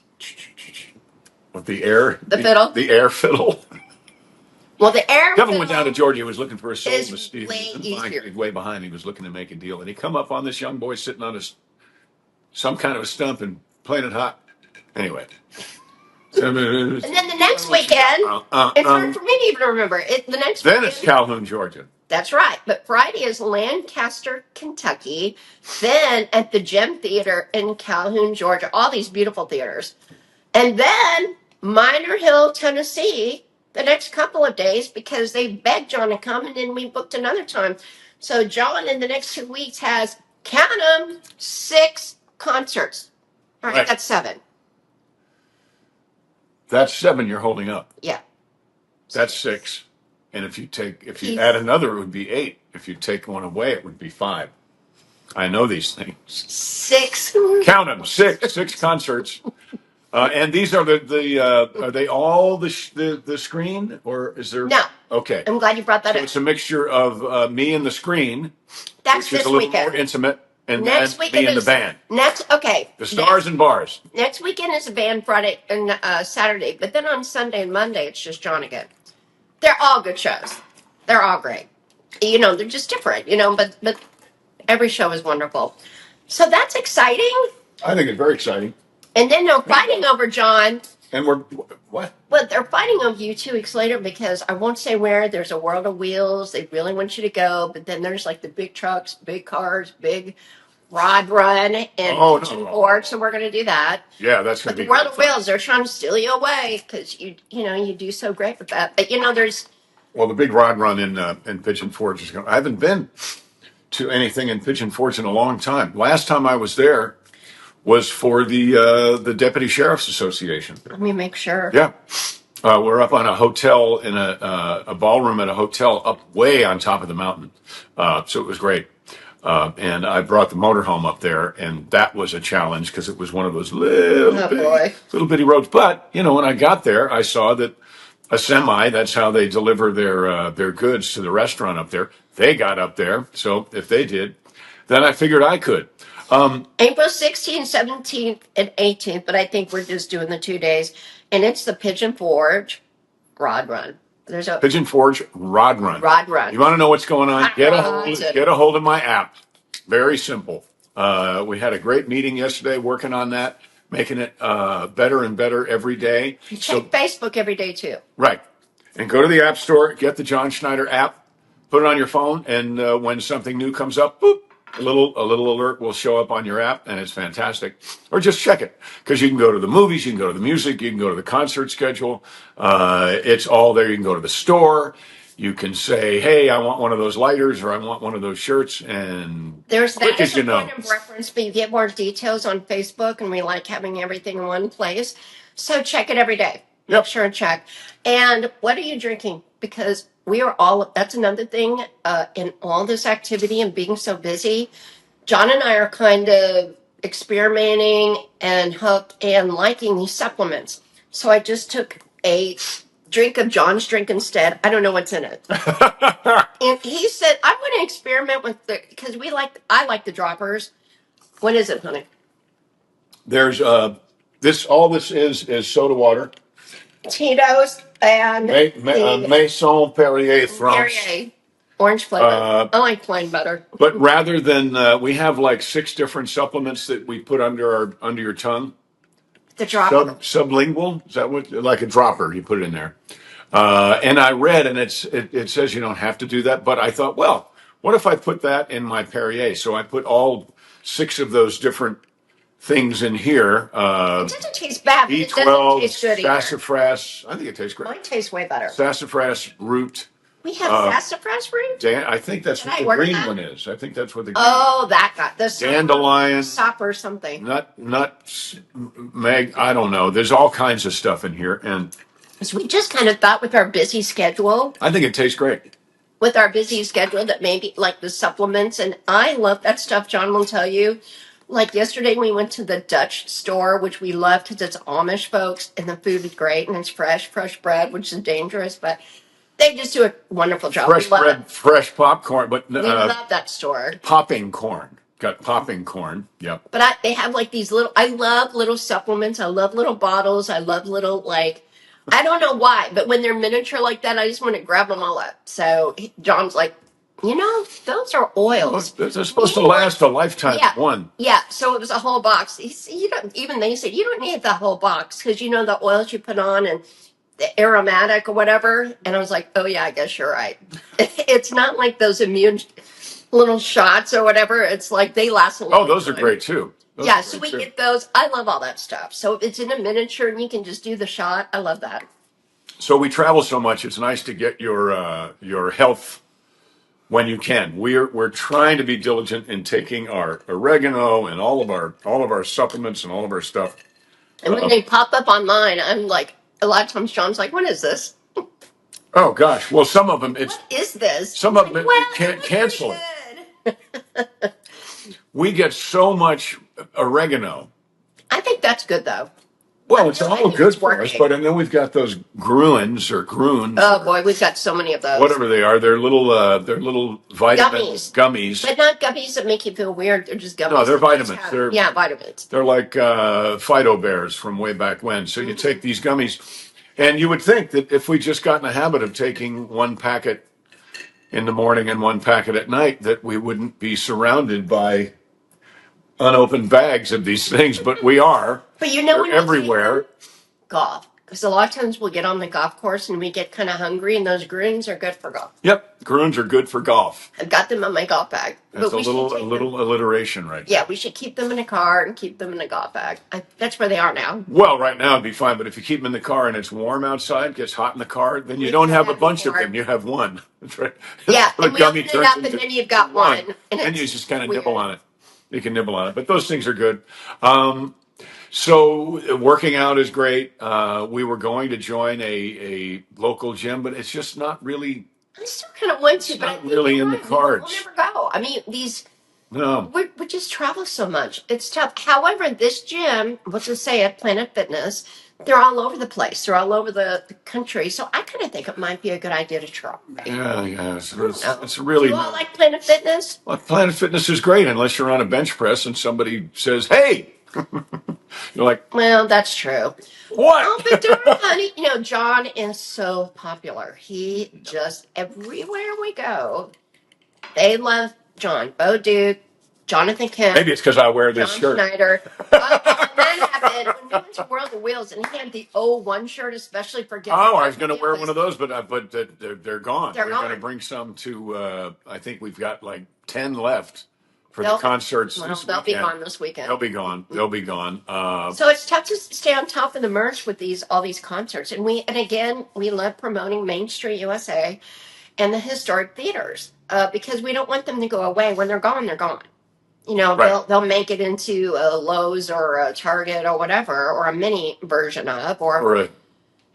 With the air? The fiddle? The air fiddle. Well, the air Devil went down to Georgia. He was looking for a solo with Steve. Way behind. He was looking to make a deal. And he come up on this young boy sitting on some kind of a stump and playing it hot. Anyway. And then the next weekend, it's hard for me to even remember. Then it's Calhoun, Georgia. That's right. But Friday is Lancaster, Kentucky. Then at the Gem Theater in Calhoun, Georgia. All these beautiful theaters. And then Minor Hill, Tennessee, the next couple of days because they begged John to come, and then we booked another time. So John in the next 2 weeks has, count them, 6 concerts. All right, Right. that's 7. That's 7 you're holding up. Yeah. That's 6. And if you He's- add another, it would be 8. If you take one away, it would be 5. I know these things. 6. Count them, 6 concerts. And these are are they all the screen, or is there? No. Okay. I'm glad you brought that So up. it's a mixture of me and the screen, That's which is this a little weekend. more intimate, and Next then weekend me and the is band. Okay. The stars and bars. Next weekend is a band Friday and Saturday, but then on Sunday and Monday it's just John again. They're all good shows. They're all great. They're just different. But every show is wonderful. So that's exciting. I think it's very exciting. And then they're fighting over John. And we're what? Well, they're fighting over you 2 weeks later because I won't say where. There's a World of Wheels. They really want you to go, but then there's like the big trucks, big cars, big rod run, and engine board. So we're going to do that. Yeah, that's going But to be the World of Wheels, they're trying to steal you away because you do so great with that. But there's. Well, the big rod run in Pigeon Forge is going. I haven't been to anything in Pigeon Forge in a long time. Last time I was there was for the Deputy Sheriff's Association. Let me make sure. Yeah. We're up on a hotel in a ballroom at a hotel up way on top of the mountain. So it was great. And I brought the motorhome up there, and that was a challenge because it was one of those little bitty roads. But, when I got there, I saw that a semi, that's how they deliver their goods to the restaurant up there. They got up there. So if they did, then I figured I could. April 16th, 17th, and 18th, but I think we're just doing the 2 days. And it's the Pigeon Forge Rod Run. There's a Pigeon Forge Rod Run. Rod Run. You want to know what's going on? Get a hold of my app. Very simple. We had a great meeting yesterday working on that, making it better and better every day. You check Facebook every day too. Right. And go to the App Store, get the John Schneider app, put it on your phone, and when something new comes up, boop, a little alert will show up on your app, and it's fantastic. Or just check it, because you can go to the movies, you can go to the music, you can go to the concert schedule. It's all there. You can go to the store. You can say, hey, I want one of those lighters, or I want one of those shirts, and there's that as a point of reference, but you get more details on Facebook, and we like having everything in one place. So check it every day. Make sure and check. And what are you drinking? Because we are that's another thing in all this activity and being so busy. John and I are kind of experimenting and hooked and liking these supplements. So I just took a drink of John's drink instead. I don't know what's in it. And he said, I want to experiment with because I like the droppers. What is it, honey? There's all this is soda water. Tito's and Maison Perrier France. Perrier. Orange flavor. I like plain butter. But rather than we have like 6 different supplements that we put under your tongue. The dropper. Sublingual, is that what? Like a dropper, you put it in there. And I read, and it says you don't have to do that. But I thought, well, what if I put that in my Perrier? So I put all 6 of those different things in here. It doesn't taste bad, but it doesn't taste good either. Sassafras. I think it tastes great. Mine tastes way better. Sassafras root. We have sassafras root? I think that's what the green one is. I think that's what the green that got the dandelion. Sop or something. Nuts, I don't know. There's all kinds of stuff in here. And so we just kind of thought with our busy schedule. I think it tastes great. With our busy schedule that maybe like the supplements. And I love that stuff. John will tell you. Like yesterday we went to the Dutch store, which we love because it's Amish folks. And the food is great. And it's fresh bread, which is dangerous. But they just do a wonderful job. Fresh bread, fresh popcorn, but we love that store. Popping corn, got popping corn. Yep. But they have like these little. I love little supplements. I love little bottles. I love little I don't know why, but when they're miniature like that, I just want to grab them all up. So John's like, those are oils. They're supposed to last a lifetime. One. Yeah. So it was a whole box. They said you don't need the whole box because the oils you put on and. the aromatic or whatever. And I was like, oh yeah, I guess you're right. It's not like those immune little shots or whatever. It's like they last a long Oh, those time. are great too. Those Yeah, are so great we too. get those. I love all that stuff. So if it's in a miniature and you can just do the shot, I love that. So we travel so much. It's nice to get your health when you can. We're trying to be diligent in taking our oregano and all of our supplements and all of our stuff. And when they pop up online, I'm like, a lot of times John's like, what is this? Oh gosh. Well, some of them it's What is this? some I'm of like, them you well, it can't looks pretty cancel it. good. We get so much oregano. I think that's good though. Well, it's I all think good it's for us, working. but and then we've got those gruens or grunes, Oh boy, we've got so many of those. whatever they are. They're little vitamin gummies. But not gummies that make you feel weird. They're just gummies. No, they're that just vitamins. have- yeah, vitamins. They're like Fido Bears from way back when. So you take these gummies, and you would think that if we just got in the habit of taking one packet in the morning and one packet at night, that we wouldn't be surrounded by unopened bags of these things. But we are. But you know They're when we take everywhere. them? Golf. Because a lot of times we'll get on the golf course and we get kind of hungry, and those greens are good for golf. Yep, grunes are good for golf. I've got them on my golf bag. That's But we should take a them. little alliteration right there. Yeah, we should keep them in a car and keep them in a golf bag. That's where they are now. Well, right now it'd be fine, but if you keep them in the car and it's warm outside, gets hot in the car, then you We don't can have a have bunch of more. them. You have one. That's right. Yeah, The and we gummy open it turns up, and into then you've got one. And And you it's just kind of weird. nibble on it. You can nibble on it, but those things are good. So working out is great. We were going to join a local gym, but it's just not really I still kind of want to, but I not think really you're in the right. We'll cards. never go. I mean, these No. we just travel so much. It's tough. However, this gym, we'll just say at Planet Fitness, they're all over the place. They're all over the country. So I kind of think it might be a good idea to try. Yeah. It's Do really you all like Planet Fitness? well, Planet Fitness is great unless you're on a bench press and somebody says, "Hey," you're like, Well, that's true. "What?" Oh, but darn, honey, John is so popular. He just everywhere we go, they love John. Bo Duke, Jonathan Kemp, Maybe it's because I wear this John shirt. Schneider. That happened when we went to World of Wheels, and he had the O1 shirt, especially for getting. Oh, I was going to wear one of those, but they're gone. They're We're going to gone. bring some to. I think we've got like 10 left for the They'll- concerts. Well, this they'll be weekend. gone this weekend. They'll be gone. They'll be gone. So it's tough to stay on top of the merch with all these concerts, and again we love promoting Main Street USA and the historic theaters because we don't want them to go away. When they're gone, they're gone. Right. They'll make it into a Lowe's or a Target or whatever, or a mini version of, or Or a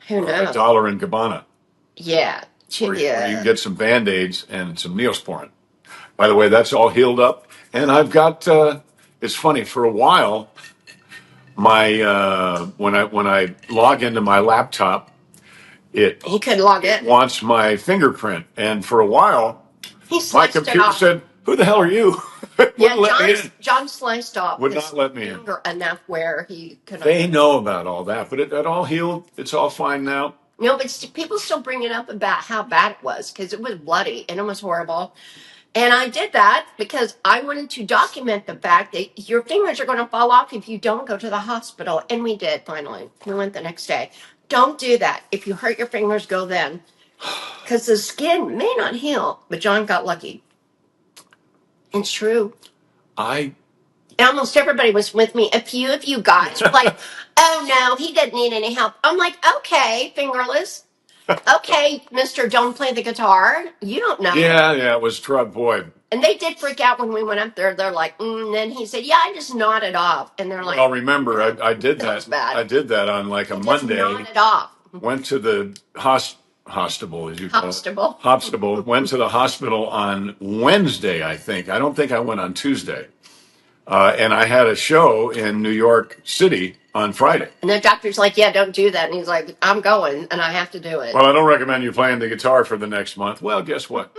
who knows? Dollar and Gabbana. Yeah, Where you yeah. can get some Band-Aids and some Neosporin. By the way, that's all healed up. And I've got, it's funny, for a while, when I log into my laptop, it He could log in. wants my fingerprint. And for a while, He my sliced it computer off. said, "Who the hell are you?" Yeah, Wouldn't let me in. John sliced off. Would his not let me in. finger enough where he could. They know about all that, but it all healed. It's all fine now. But people still bring it up about how bad it was because it was bloody and it was horrible. And I did that because I wanted to document the fact that your fingers are going to fall off if you don't go to the hospital. And we did finally. We went the next day. Don't do that. If you hurt your fingers, go then. Because the skin may not heal. But John got lucky. It's true. And almost everybody was with me. A few of you guys were like, oh no, he doesn't need any help. I'm like, okay, fingerless. Okay, Mr. Don't play the guitar. You don't know. Yeah, it was trouble, boy. And they did freak out when we went up there. They're like, and then he said, yeah, I just nodded off. And they're like, Well, remember, I did that was that. bad. I did that on like a Just Monday. nodded off. Went to the hospital, as you call it. Hospital. Hospital. Went to the hospital on Wednesday, I think. I don't think I went on Tuesday. And I had a show in New York City on Friday. And the doctor's like, yeah, don't do that. And he's like, I'm going and I have to do it. Well, I don't recommend you playing the guitar for the next month. Well, guess what?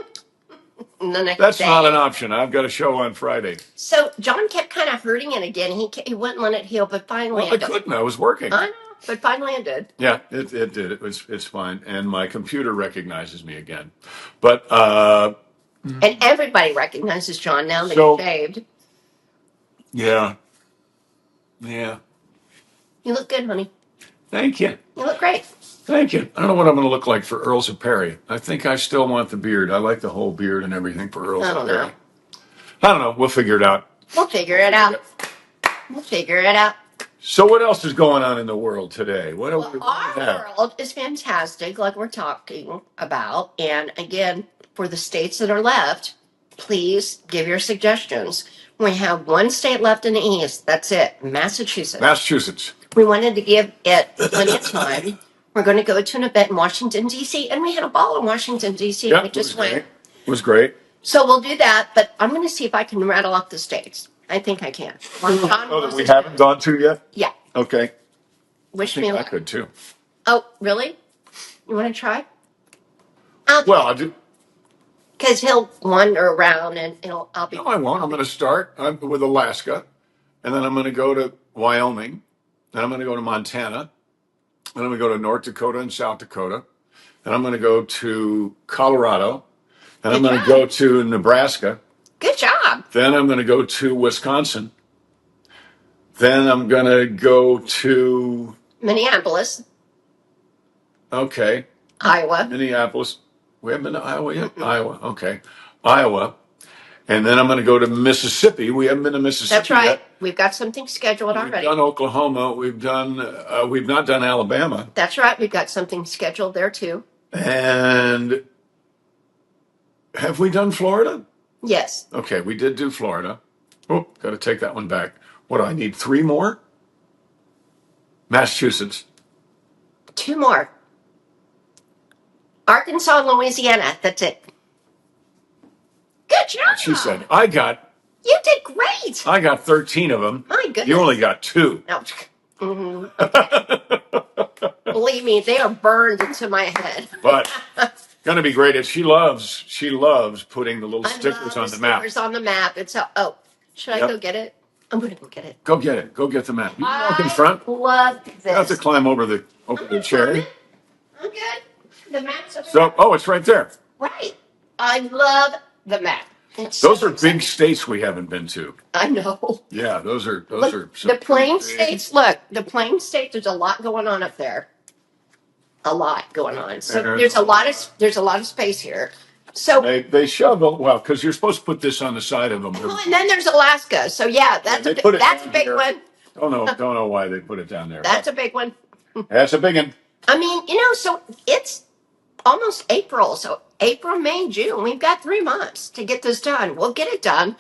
And the next That's day. not an option. I've got a show on Friday. So John kept kind of hurting it again. He wouldn't let it heal, but finally Well, I couldn't. I was working. I know, but finally it did. Yeah, it did. It's fine. And my computer recognizes me again. But And everybody recognizes John now that So- he's shaved. yeah. You look good, honey. Thank you. You look great. Thank you. I don't know what I'm going to look like for Earls of Perry. I think I still want the beard. I like the whole beard and everything for Earls I of don't Perry. know. I don't know. We'll figure it out. We'll figure it out. We'll figure it out. So what else is going on in the world today? What do Well, we our have? world is fantastic, like we're talking about. And again, for the states that are left, please give your suggestions. We have one state left in the East. That's it, Massachusetts. Massachusetts. We wanted to give it plenty of time. We're going to go to an event in Washington, D.C., and we had a ball in Washington, D.C. Yeah, We just went. It was great. So we'll do that, but I'm going to see if I can rattle off the states. I think I can. Oh, that we haven't gone to yet? Yeah. Okay. I Wish think me I luck. could too. Oh, really? You want to try? Well, I do. Because he'll wander around and I'll be. No, I won't. I'm going to start with Alaska, and then I'm going to go to Wyoming, then I'm going to go to Montana, then I'm going to go to North Dakota and South Dakota, then I'm going to go to Colorado, then I'm Good going to job. go to Nebraska, Good job. then I'm going to go to Wisconsin, then I'm going to go to, Minneapolis, okay, Iowa. Minneapolis. We haven't been to Iowa yet? Iowa, okay. Iowa. And then I'm going to go to Mississippi. We haven't been to Mississippi That's right. yet. We've got something scheduled We've already. done Oklahoma. We've not done Alabama. That's right. We've got something scheduled there too. And have we done Florida? Yes. Okay, we did do Florida. Oh, got to take that one back. What do I need? 3 more? Massachusetts. 2 more. Arkansas and Louisiana. That's it. Good job. She said, I got You did great. 13 of them. My goodness. You only got 2. No. Believe me, they are burned into my head. But gonna be great. She loves putting the little stickers on the map. Stickers on the map. It's should I go get it? I'm gonna go get it. Go get it. Go get the map. You can walk in front. Love this. You have to climb over the chair. I'm good. The map's over So, oh, it's right there. Right. I love the map. Those are big states we haven't been to. I know. Yeah, those are the Plain States. Look, the Plain States. There's a lot going on up there. A lot going on. So there's a lot of space here. So they shovel because you're supposed to put this on the side of them. Oh, and then there's Alaska. So yeah, that's a big one. Don't know why they put it down there. That's a big one. That's a big one. I mean, so it's almost April. So April, May, June. We've got 3 months to get this done. We'll get it done.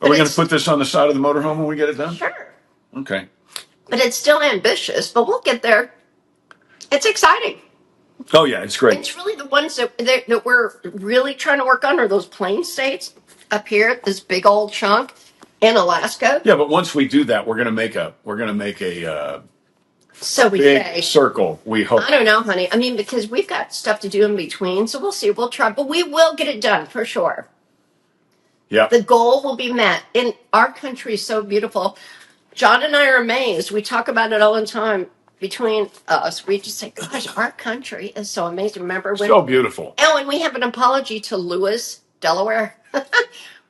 Are we going to put this on the side of the motorhome when we get it done? Sure. Okay. But it's still ambitious, but we'll get there. It's exciting. Oh, yeah, it's great. It's really the ones that we're really trying to work on are those Plain States up here, this big old chunk in Alaska. Yeah, but once we do that, we're going to make a so we big say circle, we hope. I don't know, honey. I mean, because we've got stuff to do in between, so we'll see. We'll try, but we will get it done for sure. Yeah. The goal will be met. And our country is so beautiful. John and I are amazed. We talk about it all the time between us. We just say, gosh, our country is so amazing. Remember when? So beautiful. Oh, and we have an apology to Lewis, Delaware.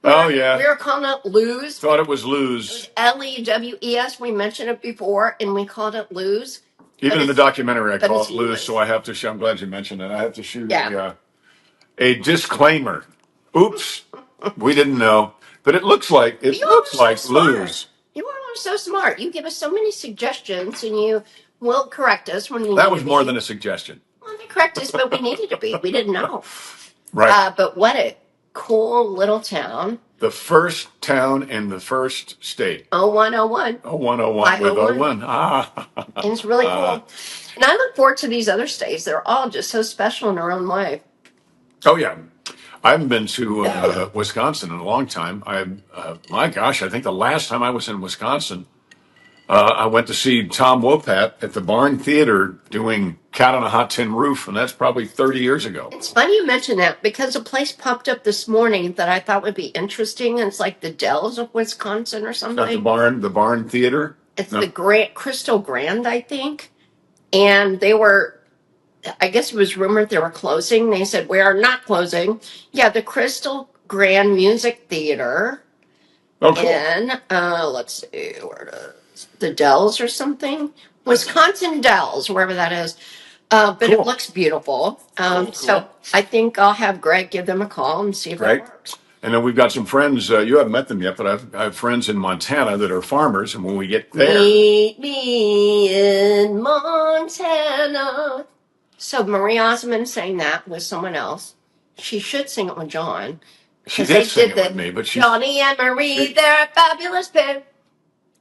Oh, yeah. We were calling it Lewes. Thought it was lose. Lewes. We mentioned it before, and we called it Lewes. Even in the documentary, I call it lose. Lewis. So I have to. I'm glad you mentioned it. I have to shoot a disclaimer. Oops, we didn't know, but it looks like lose. You all are so smart. You give us so many suggestions, and you will correct us when we. That was more than a suggestion. Well, they correct us, but we needed to be. We didn't know. Right. But what a cool little town. The first town in the first state. 0101. 0101 with 01. And it's really cool. And I look forward to these other states. They're all just so special in their own way. Oh, yeah. I haven't been to Wisconsin in a long time. My gosh, I think the last time I was in Wisconsin, I went to see Tom Wopat at the Barn Theater doing Cat on a Hot Tin Roof, and that's probably 30 years ago. It's funny you mention that because a place popped up this morning that I thought would be interesting. It's like the Dells of Wisconsin or something. The Barn Theater? It's the Crystal Grand, I think. And they were, I guess it was rumored they were closing. They said, we are not closing. Yeah, the Crystal Grand Music Theater. Oh, cool. In, let's see, where it is. The Dells or something. Wisconsin Dells, wherever that is. But Cool. it looks beautiful. So I think I'll have Greg give them a call and see if Great. that works. And then we've got some friends. You haven't met them yet, but I have friends in Montana that are farmers. And when we get there, Meet me in Montana. So Marie Osmond sang that with someone else. She should sing it with John. she 'Cause did they sing did it with the me, but Johnny and Marie, they're a fabulous pair.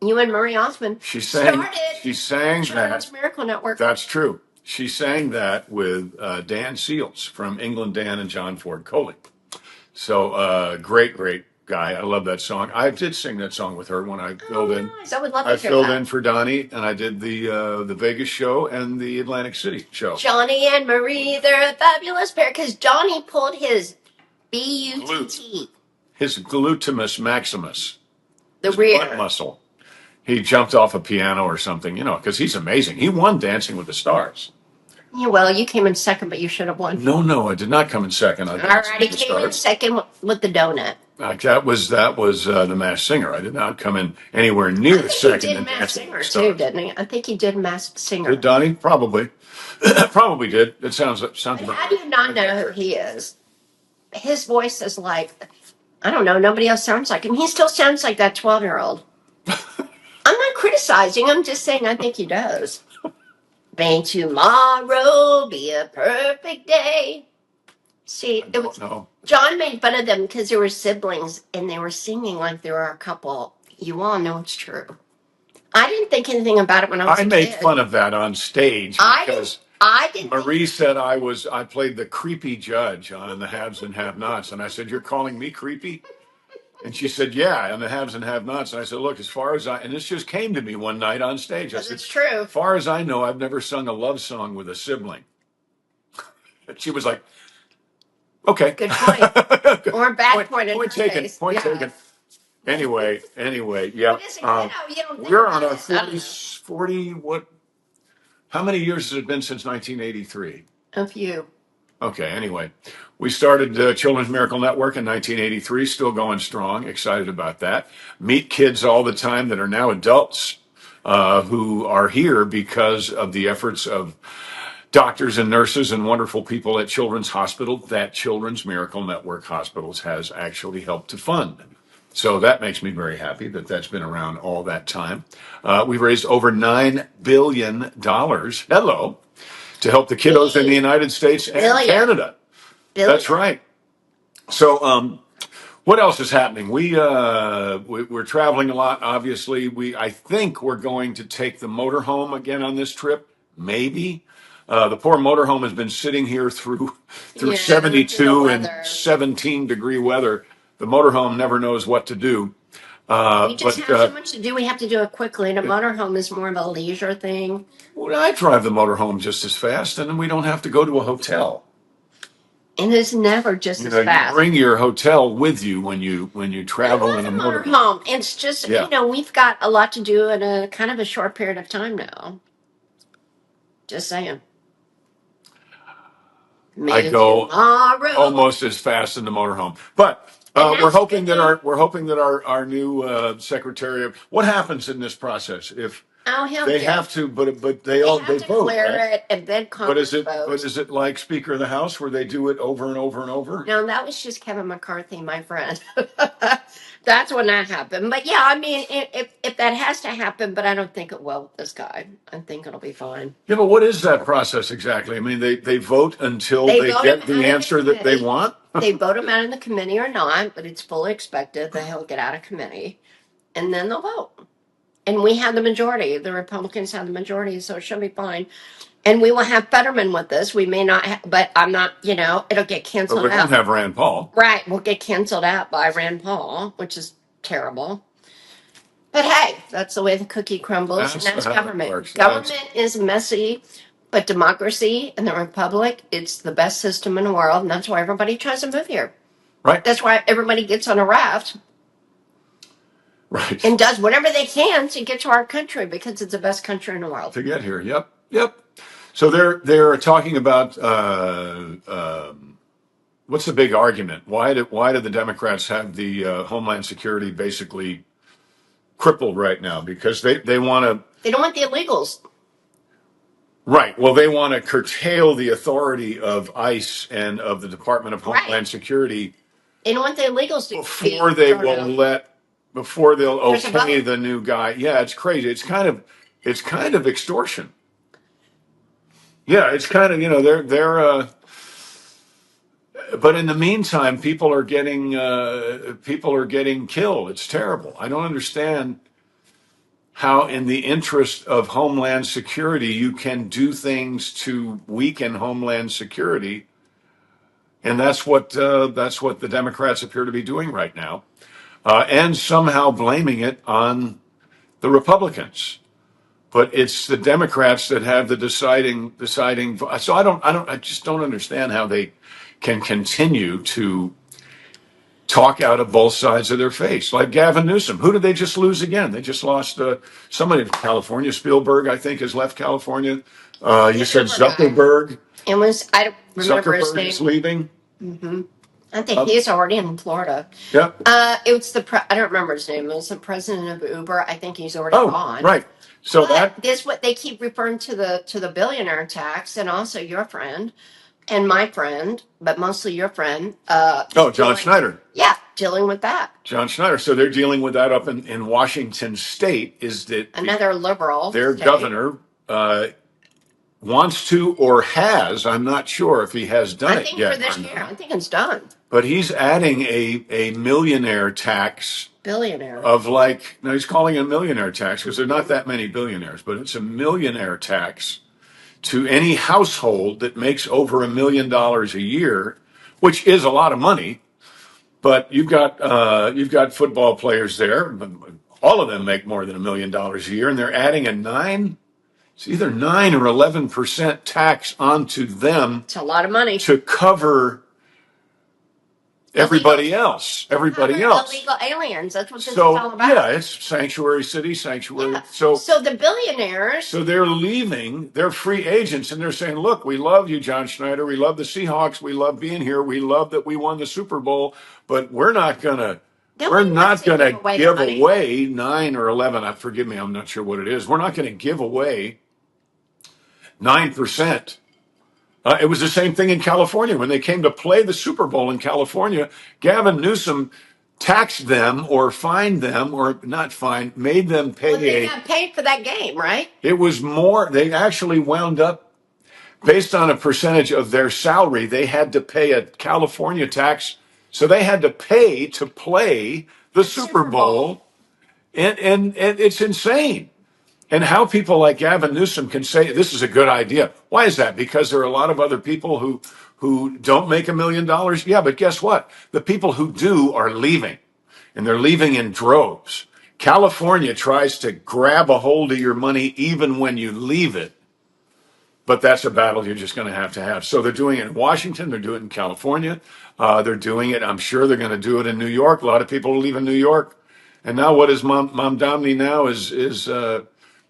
You and Marie Osmond she sang Children's that. Miracle Network. That's true. She sang that with Dan Seals from England, Dan and John Ford Coley. So great guy. I love that song. I did sing that song with her when I filled in. Nice. I would love to I hear filled that. in for Donnie, and I did the Vegas show and the Atlantic City show. Johnny and Marie, they're a fabulous pair because Johnny pulled his B-U-T-T. His glutamus maximus, The his rear butt muscle. He jumped off a piano or something, because he's amazing. He won Dancing with the Stars. Yeah, well, you came in second, but you should have won. No, I did not come in second. All right, he came in second with the donut. That was the Masked Singer. I did not come in anywhere near second. He did Masked Singer too, didn't he? I think he did Masked Singer. Did Donnie? Probably. Probably did. It sounds But about how do you not know who he is? His voice is like, I don't know, nobody else sounds like him. He still sounds like that 12-year-old. I'm not criticizing, I'm just saying I think he does. May tomorrow be a perfect day. See, John made fun of them because they were siblings and they were singing like they were a couple. You all know it's true. I didn't think anything about it when I was a kid. I made fun of that on stage because I didn't. Marie said I played the creepy judge on the Haves and Have-Nots, and I said, "You're calling me creepy?" And she said, "Yeah, on the Haves and Have-Nots." And I said, "Look, as far as and this just came to me one night on stage. I said, it's true. As far as I know, I've never sung a love song with a sibling." And she was like, "Okay, good point." Or a bad point in her taken. face. Point taken. Anyway, yeah. We're on a 40. What? How many years has it been since 1983? A few. Okay. Anyway, we started Children's Miracle Network in 1983. Still going strong. Excited about that. Meet kids all the time that are now adults who are here because of the efforts of doctors and nurses and wonderful people at Children's Hospital that Children's Miracle Network Hospitals has actually helped to fund. So that makes me very happy that that's been around all that time. We've raised over $9 billion, hello, to help the kiddos in the United States and Canada. That's right. So what else is happening? We're traveling a lot, obviously. I think we're going to take the motorhome again on this trip, maybe. The poor motorhome has been sitting here through 72 and 17-degree weather. The motorhome never knows what to do. We just have so much to do. We have to do it quickly. And a motorhome is more of a leisure thing. Well, I drive the motorhome just as fast, and then we don't have to go to a hotel. And it's never just as fast. You bring your hotel with you when you travel in a motorhome. It's just we've got a lot to do in a kind of a short period of time now. Just saying. I go almost as fast in the motorhome, but we're hoping that our new secretary of what happens in this process if they have to, but they vote, declare it and then Congress votes. But is it like Speaker of the House where they do it over and over and over? No, that was just Kevin McCarthy, my friend. That's when that happened. But yeah, I mean, if that has to happen, but I don't think it will with this guy. I think it'll be fine. Yeah, but what is that process exactly? I mean, they vote until they get the answer that they want? They vote him out in the committee or not, but it's fully expected that he'll get out of committee. And then they'll vote. And we have the majority. The Republicans have the majority, so it should be fine. And we will have Fetterman with us. We may not, but I'm not, it'll get canceled out. But we won't have Rand Paul. Right. We'll get canceled out by Rand Paul, which is terrible. But hey, that's the way the cookie crumbles. And that's government. Government is messy, but democracy and the republic, it's the best system in the world. And that's why everybody tries to move here. Right. That's why everybody gets on a raft. Right. And does whatever they can to get to our country because it's the best country in the world. To get here. Yep. So they're talking about what's the big argument? Why do the Democrats have the Homeland Security basically crippled right now? Because they want to. They don't want the illegals. Right. Well, they want to curtail the authority of ICE and of the Department of Right. Homeland Security They don't want the illegals to before be they thrown will out. before they'll There's a okay vote. the new guy. Yeah, it's crazy. It's kind of extortion. Yeah, it's kind of, they're but in the meantime, people are getting killed. It's terrible. I don't understand how, in the interest of Homeland Security, you can do things to weaken Homeland Security, and that's what the Democrats appear to be doing right now, and somehow blaming it on the Republicans. But it's the Democrats that have the deciding. So I just don't understand how they can continue to talk out of both sides of their face. Like Gavin Newsom. Who did they just lose again? They just lost somebody from California. Spielberg, I think, has left California. You said Zuckerberg. It was, I don't remember his Zuckerberg name. is leaving. Mm-hmm. I think he's already in Florida. Yeah. It was I don't remember his name. It was the president of Uber. I think he's already gone. Right. So but this what they keep referring to the billionaire tax, and also your friend and my friend, but mostly your friend. John Schneider. Yeah, dealing with that. John Schneider. So they're dealing with that up in Washington State. Is that another liberal? Their state. governor wants to or has. I'm not sure if he has done it yet. I think for this year. I think it's done. But he's adding a millionaire tax. Billionaire. No, he's calling it a millionaire tax because there are not that many billionaires, but it's a millionaire tax to any household that makes over $1 million a year, which is a lot of money. But you've got football players there. All of them make more than $1 million a year, and they're adding it's either 9 or 11% tax onto them. It's a lot of money to cover everybody else. Illegal aliens. That's what this is all about. Yeah, it's sanctuary city, sanctuary. Yeah. So the billionaires. So they're leaving. They're free agents, and they're saying, "Look, we love you, John Schneider. We love the Seahawks. We love being here. We love that we won the Super Bowl. But we're not gonna give away 9 or 11. Forgive me, I'm not sure what it is. We're not going to give away 9%." It was the same thing in California. When they came to play the Super Bowl in California, Gavin Newsom taxed them or fined them, or not fined, made them pay. Well, they got paid for that game, right? It was more. They actually wound up, based on a percentage of their salary, they had to pay a California tax. So they had to pay to play the Super Bowl. And it's insane. And how people like Gavin Newsom can say this is a good idea. Why is that? Because there are a lot of other people who don't make $1 million. Yeah, but guess what? The people who do are leaving, and they're leaving in droves. California tries to grab a hold of your money even when you leave it, but that's a battle you're just going to have. So they're doing it in Washington. They're doing it in California. They're doing it. I'm sure they're going to do it in New York. A lot of people are leaving New York. And now what is Mom Domney now is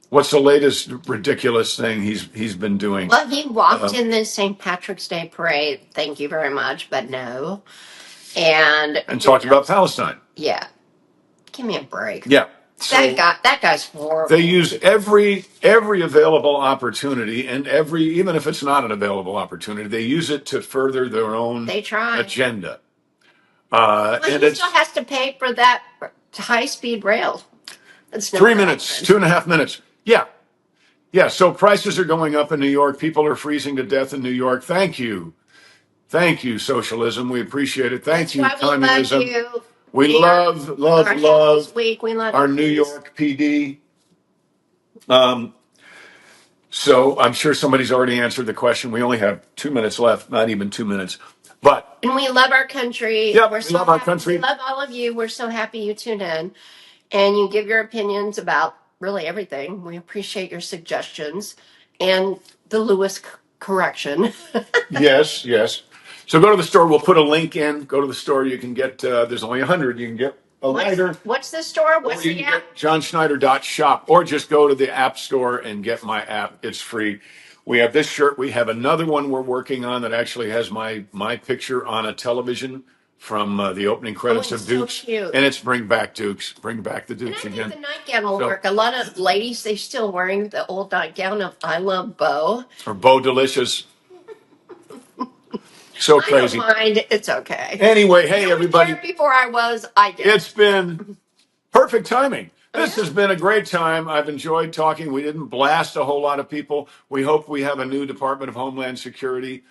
what's the latest ridiculous thing he's been doing? Well, he walked in the St. Patrick's Day parade. Thank you very much, but no. And talked about Palestine. Yeah. Give me a break. Yeah. So that guy's horrible. They use every available opportunity, and even if it's not an available opportunity, they use it to further their own agenda. Well, he still has to pay for that high-speed rail. That's 3 minutes, 2.5 minutes. Yeah. Yeah, so prices are going up in New York. People are freezing to death in New York. Thank you. Thank you, socialism. We appreciate it. Thank you, communism. We love our New York PD. So I'm sure somebody's already answered the question. We only have 2 minutes left, not even 2 minutes. And we love our country. Yeah, we love our country. We love all of you. We're so happy you tuned in. And you give your opinions about really everything. We appreciate your suggestions and the Lewis correction. Yes. So go to the store. We'll put a link in. Go to the store. You can get, there's only 100. You can get a lighter. What's the store? What's the app? JohnSchneider.shop, or just go to the app store and get my app. It's free. We have this shirt. We have another one we're working on that actually has my picture on a television from the opening credits it's of so Dukes. cute. And it's Bring Back Dukes. Bring back the And I Dukes think again. the nightgown will So- work. A lot of ladies, they still wearing the old nightgown of I Love Bo. Or Bo Delicious. So I don't crazy. mind. It's okay. Anyway, hey, I was everybody. there before I was. I get it. It's been perfect timing. This Yeah. has been a great time. I've enjoyed talking. We didn't blast a whole lot of people. We hope we have a new Department of Homeland Security.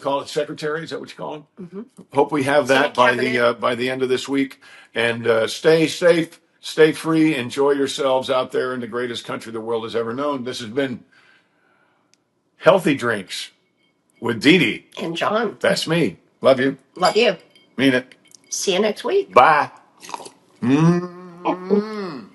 Call it secretary. Is that what you call him? Mm-hmm. Hope we have that by the end of this week. And stay safe, stay free, enjoy yourselves out there in the greatest country the world has ever known. This has been Healthy Drinks with Dee Dee. And John. That's me. Love you. Love you. Mean it. See you next week. Bye. Mm.